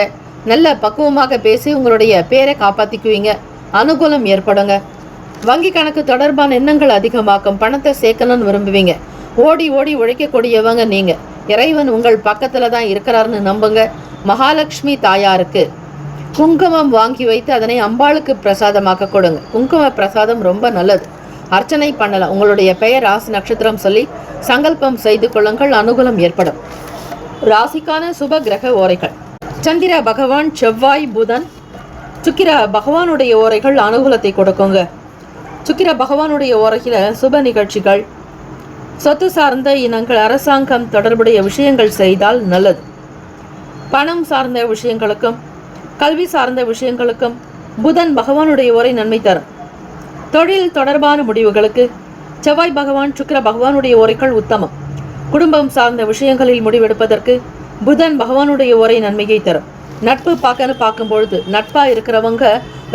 [SPEAKER 2] நல்ல பக்குவமாக பேசி உங்களுடைய பேரை காப்பாற்றிக்குவீங்க. அனுகூலம் ஏற்படுங்க. வங்கி கணக்கு தொடர்பான எண்ணங்கள் அதிகமாக்கும். பணத்தை சேர்க்கணும்னு விரும்புவீங்க. ஓடி ஓடி உழைக்கக்கூடியவங்க நீங்க. இறைவன் உங்கள் பக்கத்துல தான் இருக்கிறாருன்னு நம்புங்க. மகாலட்சுமி தாயாருக்கு குங்குமம் வாங்கி வைத்து அதனை அம்பாளுக்கு பிரசாதமாக்க கொடுங்க. குங்கும பிரசாதம் ரொம்ப நல்லது. அர்ச்சனை பண்ணலாம். உங்களுடைய பெயர், ராசி, நட்சத்திரம் சொல்லி சங்கல்பம் செய்து கொள்ளுங்கள். அனுகூலம் ஏற்படும். ராசிக்கான சுப கிரக ஓரைகள்: சந்திர பகவான், செவ்வாய், புதன். சுக்கிர பகவானுடைய ஓரைகள் அனுகூலத்தை கொடுக்குங்க. சுக்கிர பகவானுடைய ஓரையில சுப நிகழ்ச்சிகள், சொத்து சார்ந்த இனங்கள், அரசாங்கம் தொடர்புடைய விஷயங்கள் செய்தால் நல்லது. பணம் சார்ந்த விஷயங்களுக்கும் கல்வி சார்ந்த விஷயங்களுக்கும் புதன் பகவானுடைய ஓரை நன்மை தரும். தொழில் தொடர்பான முடிவுகளுக்கு செவ்வாய் பகவான், சுக்கிர பகவானுடைய ஓரைகள் உத்தமம். குடும்பம் சார்ந்த விஷயங்களில் முடிவெடுப்பதற்கு புதன் பகவானுடைய ஓரை நன்மையை தரும். நட்பு பார்க்கும்பொழுது நட்பா இருக்கிறவங்க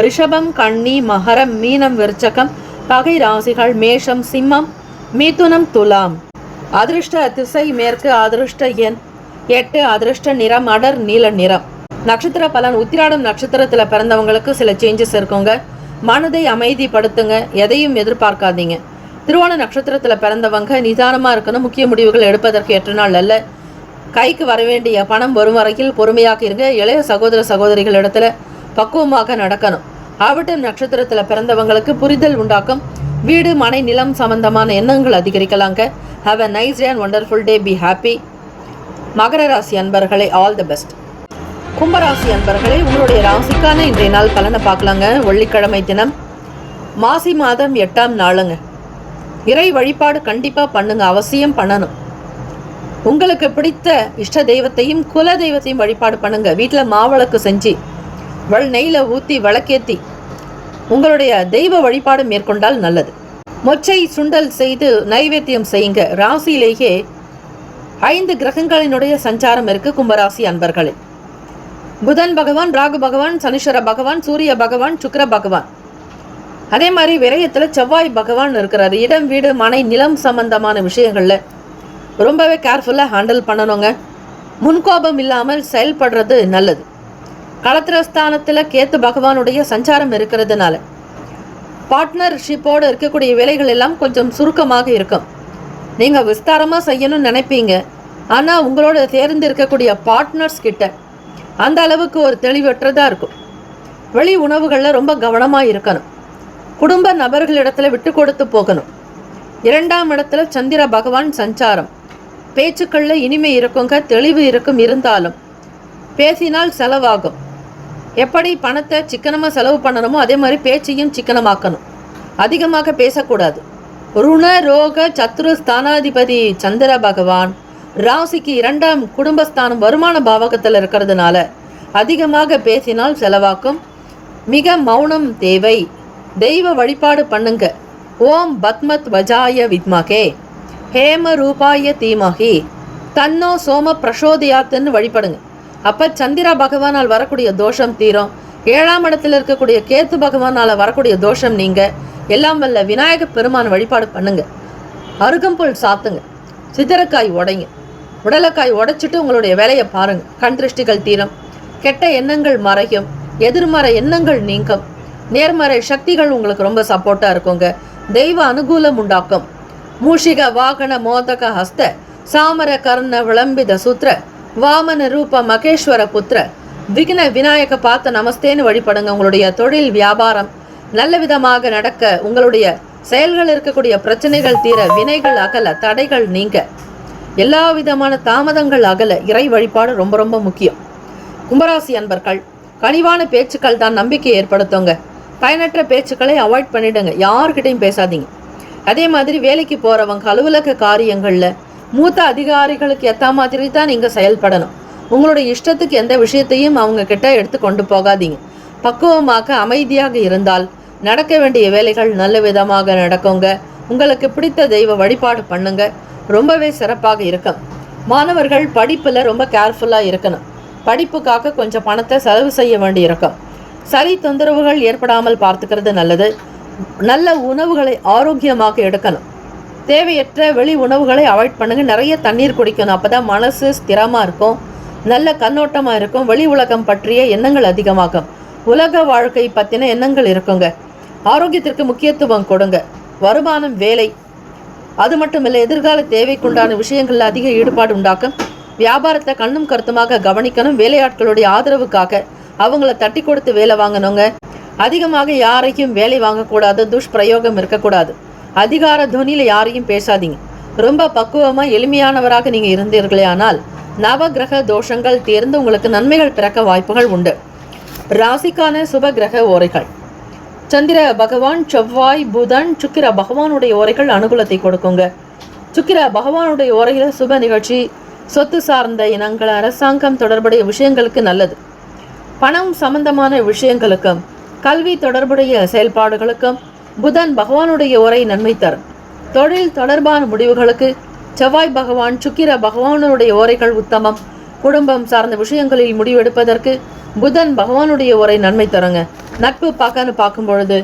[SPEAKER 2] ரிஷபம், கன்னி, மகரம், மீனம், விருச்சகம். பகை ராசிகள் மேஷம், சிம்மம், மிதுனம், துலாம். அதிர்ஷ்ட திசை மேற்கு. அதிர்ஷ்ட எண் 8. அதிர்ஷ்ட நிறம் அடர் நீல நிறம். நட்சத்திர பலன்: உத்திராடம் நட்சத்திரத்துல பிறந்தவங்களுக்கு சில சேஞ்சஸ் இருக்குங்க. மனதை அமைதிப்படுத்துங்க. எதையும் எதிர்பார்க்காதீங்க. திருவோண நட்சத்திரத்துல பிறந்தவங்க நிதானமா இருக்கணும். முக்கிய முடிவுகள் எடுப்பதற்கு ஏற்ற நாள் அல்ல. கைக்கு வர வேண்டிய பணம் வரும் வரையில் பொறுமையாக இருங்க. இளைய சகோதர சகோதரிகள் இடத்துல பக்குவமாக நடக்கணும். ஆவட்டம் நட்சத்திரத்துல பிறந்தவங்களுக்கு புரிதல் உண்டாக்கும். வீடு, மனை, நிலம் சம்பந்தமான எண்ணங்கள் அதிகரிக்கலாங்க. Have a nice day and wonderful day. Be happy. மகர ராசி அன்பர்களே, ஆல் தி பெஸ்ட். கும்பராசி அன்பர்களே, உங்களுடைய ராசிக்கான இன்றைய நாள் பலனை பார்க்கலாங்க. வெள்ளிக்கிழமை தினம், மாசி மாதம் 8ஆம் நாளுங்க. இறை வழிபாடு கண்டிப்பா பண்ணுங்க. அவசியம் பண்ணணும். உங்களுக்கு பிடித்த இஷ்ட தெய்வத்தையும் குல தெய்வத்தையும் வழிபாடு பண்ணுங்க. வீட்டில் மாவிளக்கு செஞ்சு நெய்ல ஊற்றி விளக்கேற்றி உங்களுடைய தெய்வ வழிபாடு மேற்கொண்டால் நல்லது. மொச்சை சுண்டல் செய்து நைவேத்தியம் செய்யுங்க. ராசியிலேயே 5 கிரகங்களினுடைய சஞ்சாரம் இருக்கு கும்பராசி அன்பர்களே. புதன் பகவான், ராகு பகவான், சனீஸ்வர பகவான், சூரிய பகவான், சுக்கிர பகவான். அதே மாதிரி விரயத்தில் செவ்வாய் பகவான் இருக்கிறாரு. இடம், வீடு, மனை, நிலம் சம்பந்தமான விஷயங்கள்ல ரொம்பவே கேர்ஃபுல்லாக ஹேண்டில் பண்ணணுங்க. முன்கோபம் இல்லாமல் செயல்படுறது நல்லது. களத்திரஸ்தானத்தில் கேத்து பகவானுடைய சஞ்சாரம் இருக்கிறதுனால பார்ட்னர்ஷிப்போடு இருக்கக்கூடிய வேலைகள் எல்லாம் கொஞ்சம் சுருக்கமாக இருக்கும். நீங்கள் விஸ்தாரமாக செய்யணும்னு நினைப்பீங்க. ஆனால் உங்களோட தேர்ந்து இருக்கக்கூடிய பார்ட்னர்ஸ் கிட்ட அந்த அளவுக்கு ஒரு தெளிவற்றதாக இருக்கும். வெளி உணவுகளில் ரொம்ப கவனமாக இருக்கணும். குடும்ப நபர்களிடத்துல விட்டு கொடுத்து போகணும். 2ஆம் இடத்துல சந்திர பகவான் சஞ்சாரம். பேச்சுக்களில் இனிமை இருக்குங்க, தெளிவு இருக்கும். இருந்தாலும் பேசினால் செலவாகும். எப்படி பணத்தை சிக்கனமாக செலவு பண்ணணுமோ அதே மாதிரி பேச்சையும் சிக்கனமாக்கணும். அதிகமாக பேசக்கூடாது. ருண ரோக சத்ரு ஸ்தானாதிபதி சந்திர பகவான் ராசிக்கு 2ஆம் குடும்பஸ்தானம் வருமான பாவகத்தில் இருக்கிறதுனால அதிகமாக பேசினால் செலவாக்கும். மிக மௌனம் தேவை. தெய்வ வழிபாடு பண்ணுங்க. ஓம் பத்மத் வஜாய வித்மகே ஹேம ரூபாய தீமகி தன்னோ சோம பிரசோதயாத்துன்னு வழிபடுங்க. அப்போ சந்திர பகவானால் வரக்கூடிய தோஷம் தீரும். 7ஆம் இடத்துல இருக்கக்கூடிய கேத்து பகவானால் வரக்கூடிய தோஷம் நீங்க. எல்லாம் வல்ல விநாயக பெருமான் வழிபாடு பண்ணுங்க. அருகம்புல் சாத்துங்க. சிதறக்காய் உடைங்க. உடலக்காய் உடைச்சிட்டு உங்களுடைய வேலையை பாருங்க. கண் திருஷ்டிகள் தீரும். கெட்ட எண்ணங்கள் மறையும். எதிர்மறை எண்ணங்கள் நீங்கும். நேர்மறை சக்திகள் உங்களுக்கு ரொம்ப சப்போர்ட்டாக இருக்குங்க. தெய்வ அனுகூலம் உண்டாக்கும். மூஷிக வாகன மோதக ஹஸ்த சாமர கர்ண விளம்பித சூத்திர வாமன ரூப மகேஸ்வர புத்திர விக்ன விநாயக பார்த்து நமஸ்தேன்னு வழிபடுங்க. உங்களுடைய தொழில் வியாபாரம் நல்ல விதமாக நடக்க, உங்களுடைய செயல்கள் இருக்கக்கூடிய பிரச்சனைகள் தீர, வினைகள் அகல, தடைகள் நீங்க, எல்லா விதமான தாமதங்கள் அகல இறை வழிபாடு ரொம்ப ரொம்ப முக்கியம். கும்பராசி அன்பர்கள், கனிவான பேச்சுக்கள் தான் நம்பிக்கை ஏற்படுத்துங்க. பயனற்ற பேச்சுக்களை அவாய்ட் பண்ணிடுங்க. யார்கிட்டையும் பேசாதீங்க. அதே மாதிரி வேலைக்கு போகிறவங்க அலுவலக காரியங்களில் மூத்த அதிகாரிகளுக்கு ஏற்ற மாதிரி தான் நீங்கள் செயல்படணும். உங்களுடைய இஷ்டத்துக்கு எந்த விஷயத்தையும் அவங்க கிட்ட எடுத்து கொண்டு போகாதீங்க. பக்குவமாக அமைதியாக இருந்தால் நடக்க வேண்டிய வேலைகள் நல்ல விதமாக நடக்குங்க. உங்களுக்கு பிடித்த தெய்வ வழிபாடு பண்ணுங்க. ரொம்பவே சிறப்பாக இருக்கும். மாணவர்கள் படிப்பில் ரொம்ப கேர்ஃபுல்லாக இருக்கணும். படிப்புக்காக கொஞ்சம் பணத்தை செலவு செய்ய வேண்டி இருக்கும். சளி தொந்தரவுகள் ஏற்படாமல் பார்த்துக்கிறது நல்லது. நல்ல உணவுகளை ஆரோக்கியமாக எடுக்கணும். தேவையற்ற வெளி உணவுகளை அவாய்ட் பண்ணுங்க. நிறைய தண்ணீர் குடிக்கணும். அப்போ தான் மனசு ஸ்திரமாக இருக்கும், நல்ல கண்ணோட்டமாக இருக்கும். வெளி உலகம் பற்றிய எண்ணங்கள் அதிகமாகும். உலக வாழ்க்கை பற்றின எண்ணங்கள் இருக்குங்க. ஆரோக்கியத்திற்கு முக்கியத்துவம் கொடுங்க. வருமானம், வேலை, அது மட்டுமில்லை, எதிர்கால தேவைக்குண்டான விஷயங்கள்ல அதிக ஈடுபாடு உண்டாக்கும். வியாபாரத்தை கண்ணும் கருத்துமாக கவனிக்கணும். வேலையாட்களுடைய ஆதரவுக்காக அவங்கள தட்டி கொடுத்து வேலை வாங்கணுங்க. அதிகமாக யாரையும் வேலை வாங்கக்கூடாது. துஷ்பிரயோகம் இருக்கக்கூடாது. அதிகார துணியில யாரையும் பேசாதீங்க. ரொம்ப பக்குவமா எளிமையானவராக நீங்க இருந்தீர்களே ஆனால் நவகிரக தோஷங்கள் தீர்ந்து உங்களுக்கு நன்மைகள் பிறக்க வாய்ப்புகள் உண்டு. ராசிக்கான சுப கிரக ஓரைகள்: சந்திர பகவான், செவ்வாய், புதன், சுக்கிர பகவானுடைய ஓரைகள் அனுகூலத்தை கொடுக்குங்க. சுக்கிர பகவானுடைய ஓரையில் சுப நிகழ்ச்சி, சொத்து சார்ந்த இனங்கள், அரசாங்கம் தொடர்புடைய விஷயங்களுக்கு நல்லது. பணம் சம்பந்தமான விஷயங்களுக்கும் கல்வி தொடர்புடைய செயல்பாடுகளுக்கும் புதன் பகவானுடைய ஓரை நன்மை தரும். தொழில் தொடர்பான முடிவுகளுக்கு செவ்வாய் பகவான், சுக்கிர பகவானுடைய ஓரைகள் உத்தமம். குடும்பம் சார்ந்த விஷயங்களில் முடிவெடுப்பதற்கு புதன் பகவானுடைய ஓரை நன்மை தருங்க. நட்பு பார்க்கன்னு பார்க்கும் பொழுது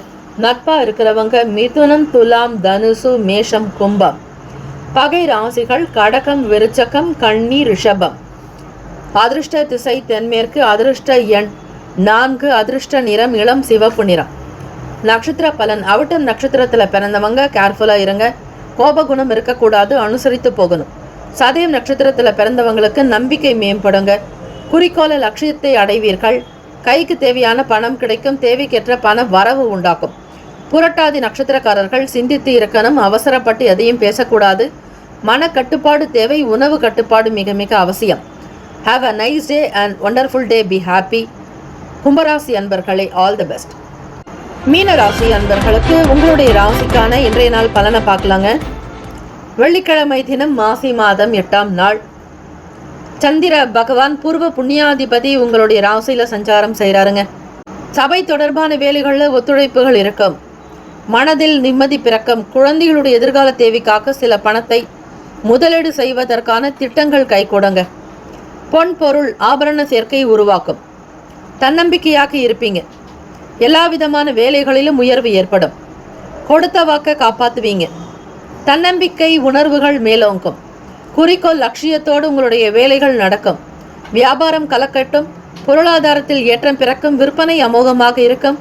[SPEAKER 2] நட்பா இருக்கிறவங்க மிதுனம், துலாம், தனுசு, மேஷம், கும்பம். பகை ராசிகள் கடகம், விருச்சகம், கன்னி, ரிஷபம். அதிர்ஷ்ட திசை தென்மேற்கு. அதிர்ஷ்ட எண் 4. அதிர்ஷ்ட நிறம் இளம் சிவப்பு நிறம். நட்சத்திர பலன்: அவிட்டம் நட்சத்திரத்தில் பிறந்தவங்க கேர்ஃபுல்லா இருங்க. கோபகுணம் இருக்கக்கூடாது. அனுசரித்து போகணும். சதயம் நட்சத்திரத்தில் பிறந்தவங்களுக்கு நம்பிக்கை மேம்படுங்க. குறிக்கோள லட்சியத்தை அடைவீர்கள். கைக்கு தேவையான பணம் கிடைக்கும். தேவைக்கேற்ற பண வரவு உண்டாக்கும். புரட்டாதி நட்சத்திரக்காரர்கள் சிந்தித்து இருக்கணும். அவசரப்பட்டு எதையும் பேசக்கூடாது. மன கட்டுப்பாடு தேவை. உணவு கட்டுப்பாடு மிக மிக அவசியம். Have a nice day and wonderful day. Be happy. கும்பராசி அன்பர்களே, ஆல் தி பெஸ்ட். மீன ராசி அன்பர்களுக்கு உங்களுடைய ராசிக்கான இன்றைய நாள் பலனை பார்க்கலாங்க. வெள்ளிக்கிழமை தினம், மாசி மாதம் 8ஆம் நாள். சந்திர பகவான் பூர்வ புண்ணியாதிபதி உங்களுடைய ராசியில சஞ்சாரம் செய்கிறாருங்க. சபை தொடர்பான வேலைகளில் ஒத்துழைப்புகள் இருக்கும். மனதில் நிம்மதி பிறக்கும். குழந்தைகளுடைய எதிர்கால தேவைக்காக சில பணத்தை முதலீடு செய்வதற்கான திட்டங்கள் கைகூடுங்க. பொன் பொருள் ஆபரண சேர்க்கை உருவாக்கும். தன்னம்பிக்கையாக இருப்பீங்க. எல்லா விதமான வேலைகளிலும் உயர்வு ஏற்படும். கொடுத்த வாக்கை காப்பாற்றுவீங்க. தன்னம்பிக்கை உணர்வுகள் மேலோங்கும். குறிக்கோள் லட்சியத்தோடு உங்களுடைய வேலைகள் நடக்கும். வியாபாரம் கலக்கட்டும். பொருளாதாரத்தில் ஏற்றம் பிறக்கும். விற்பனை அமோகமாக இருக்கும்.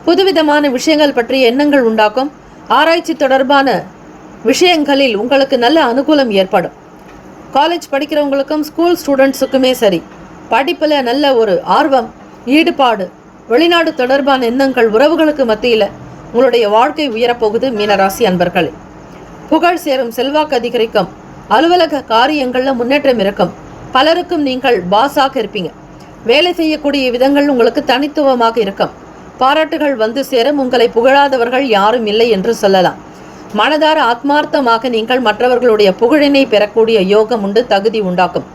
[SPEAKER 2] புதுவிதமான விஷயங்கள் பற்றிய எண்ணங்கள் உண்டாக்கும். ஆராய்ச்சி தொடர்பான விஷயங்களில் உங்களுக்கு நல்ல அனுகூலம் ஏற்படும். காலேஜ் படிக்கிறவங்களுக்கும் ஸ்கூல் ஸ்டூடெண்ட்ஸுக்குமே சரி, படிப்பில் நல்ல ஒரு ஆர்வம், ஈடுபாடு, வெளிநாடு தொடர்பான எண்ணங்கள், உறவுகளுக்கு மத்தியில் உங்களுடைய வாழ்க்கை உயரப்போகுது. மீனராசி அன்பர்களே, புகழ் சேரும். செல்வாக்கு அதிகரிக்கும். அலுவலக காரியங்களில் முன்னேற்றம் இருக்கும். பலருக்கும் நீங்கள் பாஸாக இருப்பீங்க. வேலை செய்யக்கூடிய விதங்கள் உங்களுக்கு தனித்துவமாக இருக்கும். பாராட்டுகள் வந்து சேரும். உங்களை புகழாதவர்கள் யாரும் இல்லை என்று சொல்லலாம். மனதார ஆத்மார்த்தமாக நீங்கள் மற்றவர்களுடைய புகழினை பெறக்கூடிய யோகம் உண்டு. தகுதி உண்டாக்கும்.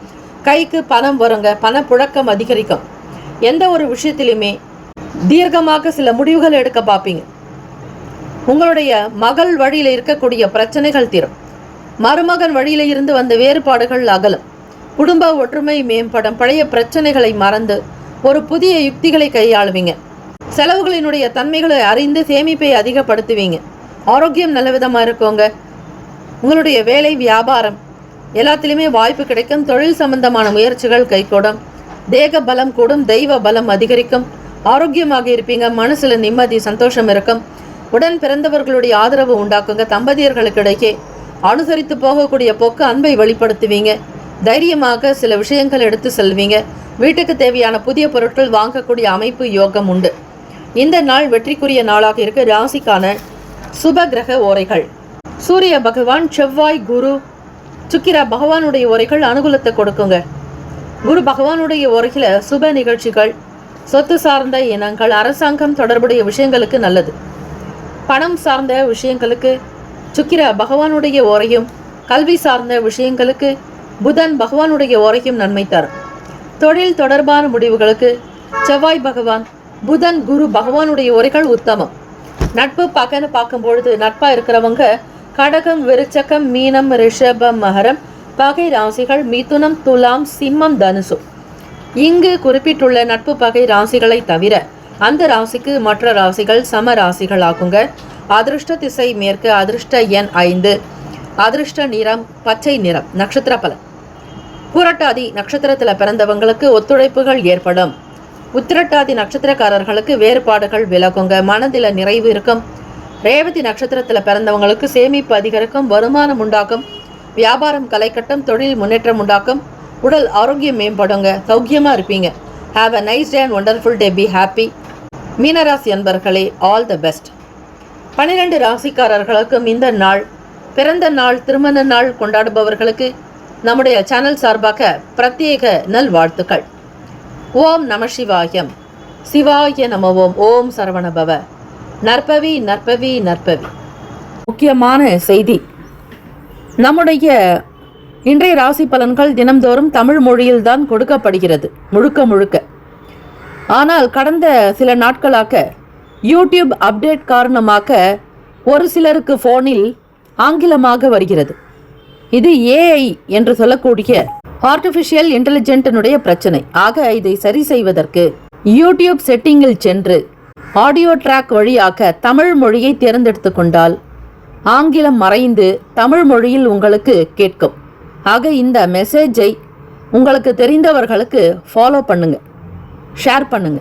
[SPEAKER 2] கைக்கு பணம் வருங்க. பணப்புழக்கம் அதிகரிக்கும். எந்த ஒரு விஷயத்திலுமே தீர்க்கமாக சில முடிவுகள் எடுக்க பார்ப்பீங்க. உங்களுடைய மகள் வழியில் இருக்கக்கூடிய பிரச்சனைகள் தீரும். மருமகன் வழியில இருந்து வந்த வேறுபாடுகள் அகலும். குடும்ப ஒற்றுமை மேம்படும். பழைய பிரச்சனைகளை மறந்து ஒரு புதிய யுக்திகளை கையாளுவீங்க. செலவுகளினுடைய தன்மைகளை அறிந்து சேமிப்பை அதிகப்படுத்துவீங்க. ஆரோக்கியம் நல்ல விதமாக இருக்குங்க. உங்களுடைய வேலை, வியாபாரம் எல்லாத்திலுமே வாய்ப்பு கிடைக்கும். தொழில் சம்பந்தமான முயற்சிகள் கைகூடும். தேக பலம் கூடும். தெய்வ பலம் அதிகரிக்கும். ஆரோக்கியமாக இருப்பீங்க. மனசுல நிம்மதி, சந்தோஷம் இருக்கும். உடன் பிறந்தவர்களுடைய ஆதரவு உண்டாக்குங்க. தம்பதியர்களுக்கு இடையே அனுசரித்து போகக்கூடிய போக்கு அன்பை வெளிப்படுத்துவீங்க. தைரியமாக சில விஷயங்கள் எடுத்து செல்வீங்க. வீட்டுக்கு தேவையான புதிய பொருட்கள் வாங்கக்கூடிய அமைப்பு யோகம் உண்டு. இந்த நாள் வெற்றிக்குரிய நாளாக இருக்க. ராசிக்கான சுப கிரக ஓரைகள்: சூரிய பகவான், செவ்வாய், குரு, சுக்கிர பகவானுடைய ஓரைகள் அனுகூலத்தை கொடுக்குங்க. குரு பகவானுடைய ஓரையில் சுப நிகழ்ச்சிகள், சொத்து சார்ந்த இனங்கள், அரசாங்கம் தொடர்புடைய விஷயங்களுக்கு நல்லது. பணம் சார்ந்த விஷயங்களுக்கு சுக்கிர பகவானுடைய ஓரையும், கல்வி சார்ந்த விஷயங்களுக்கு புதன் பகவானுடைய ஓரையும் நன்மை தரும். தொழில் தொடர்பான முடிவுகளுக்கு செவ்வாய் பகவான், புதன், குரு பகவானுடைய ஓரைகள் உத்தமம். நட்பு பகன்னு பார்க்கும்பொழுது நட்பா இருக்கிறவங்க கடகம், விருச்சகம், மீனம், ரிஷபம், மகரம். பகை ராசிகள் மிதுனம், துலாம், சிம்மம், தனுசு. இங்கு குறிப்பிட்டுள்ள நட்பு பகை ராசிகளை தவிர அந்த ராசிக்கு மற்ற ராசிகள் சம ராசிகள் ஆகுங்க. அதிர்ஷ்ட திசை மேற்கு. அதிர்ஷ்ட எண் 5. அதிர்ஷ்ட நிறம் பச்சை நிறம். நட்சத்திர பலன்: புரட்டாதி நட்சத்திரத்தில் பிறந்தவங்களுக்கு ஒத்துழைப்புகள் ஏற்படும். உத்திரட்டாதி நட்சத்திரக்காரர்களுக்கு வேறுபாடுகள் விலகுங்க. மனதில் நிறைவு இருக்கும். ரேவதி நட்சத்திரத்தில் பிறந்தவங்களுக்கு சேமிப்பு அதிகரிக்கும், வருமானம் உண்டாகும், வியாபாரம் கலைக்கட்டும், தொழில் முன்னேற்றம் உண்டாக்கும், உடல் ஆரோக்கியம் மேம்படுங்க, சௌக்கியமா இருப்பீங்க. Have a nice day and wonderful day, be happy. மீனராசி அன்பர்களே, ஆல் த பெஸ்ட். 12 ராசிக்காரர்களுக்கும் இந்த நாள், பிறந்த நாள், திருமண நாள் கொண்டாடுபவர்களுக்கு நம்முடைய சேனல் சார்பாக பிரத்யேக நல்வாழ்த்துக்கள். ஓம் நம சிவாயம். சிவாய நம ஓம். ஓம் சரவணபவ. நற்பவி நற்பவி நற்பவி. முக்கியமான செய்தி, நம்முடைய இன்றைய ராசி பலன்கள் தினம்தோறும் தமிழ் மொழியில்தான் கொடுக்கப்படுகிறது முழுக்க. ஆனால் கடந்த சில நாட்களாக யூடியூப் அப்டேட் காரணமாக ஒரு சிலருக்கு ஃபோனில் ஆங்கிலமாக வருகிறது. இது ஏஐ என்று சொல்லக்கூடிய ஆர்டிஃபிஷியல் இன்டெலிஜென்ட்டினுடைய பிரச்சனை. ஆக இதை சரி செய்வதற்கு யூடியூப் செட்டிங்கில் சென்று ஆடியோ ட்ராக் வழியாக தமிழ் மொழியை தேர்ந்தெடுத்து கொண்டால் ஆங்கிலம் மறைந்து தமிழ் மொழியில் உங்களுக்கு கேட்கும். ஆக இந்த மெசேஜை உங்களுக்கு தெரிந்தவர்களுக்கு ஃபாலோ பண்ணுங்க, ஷேர் பண்ணுங்க.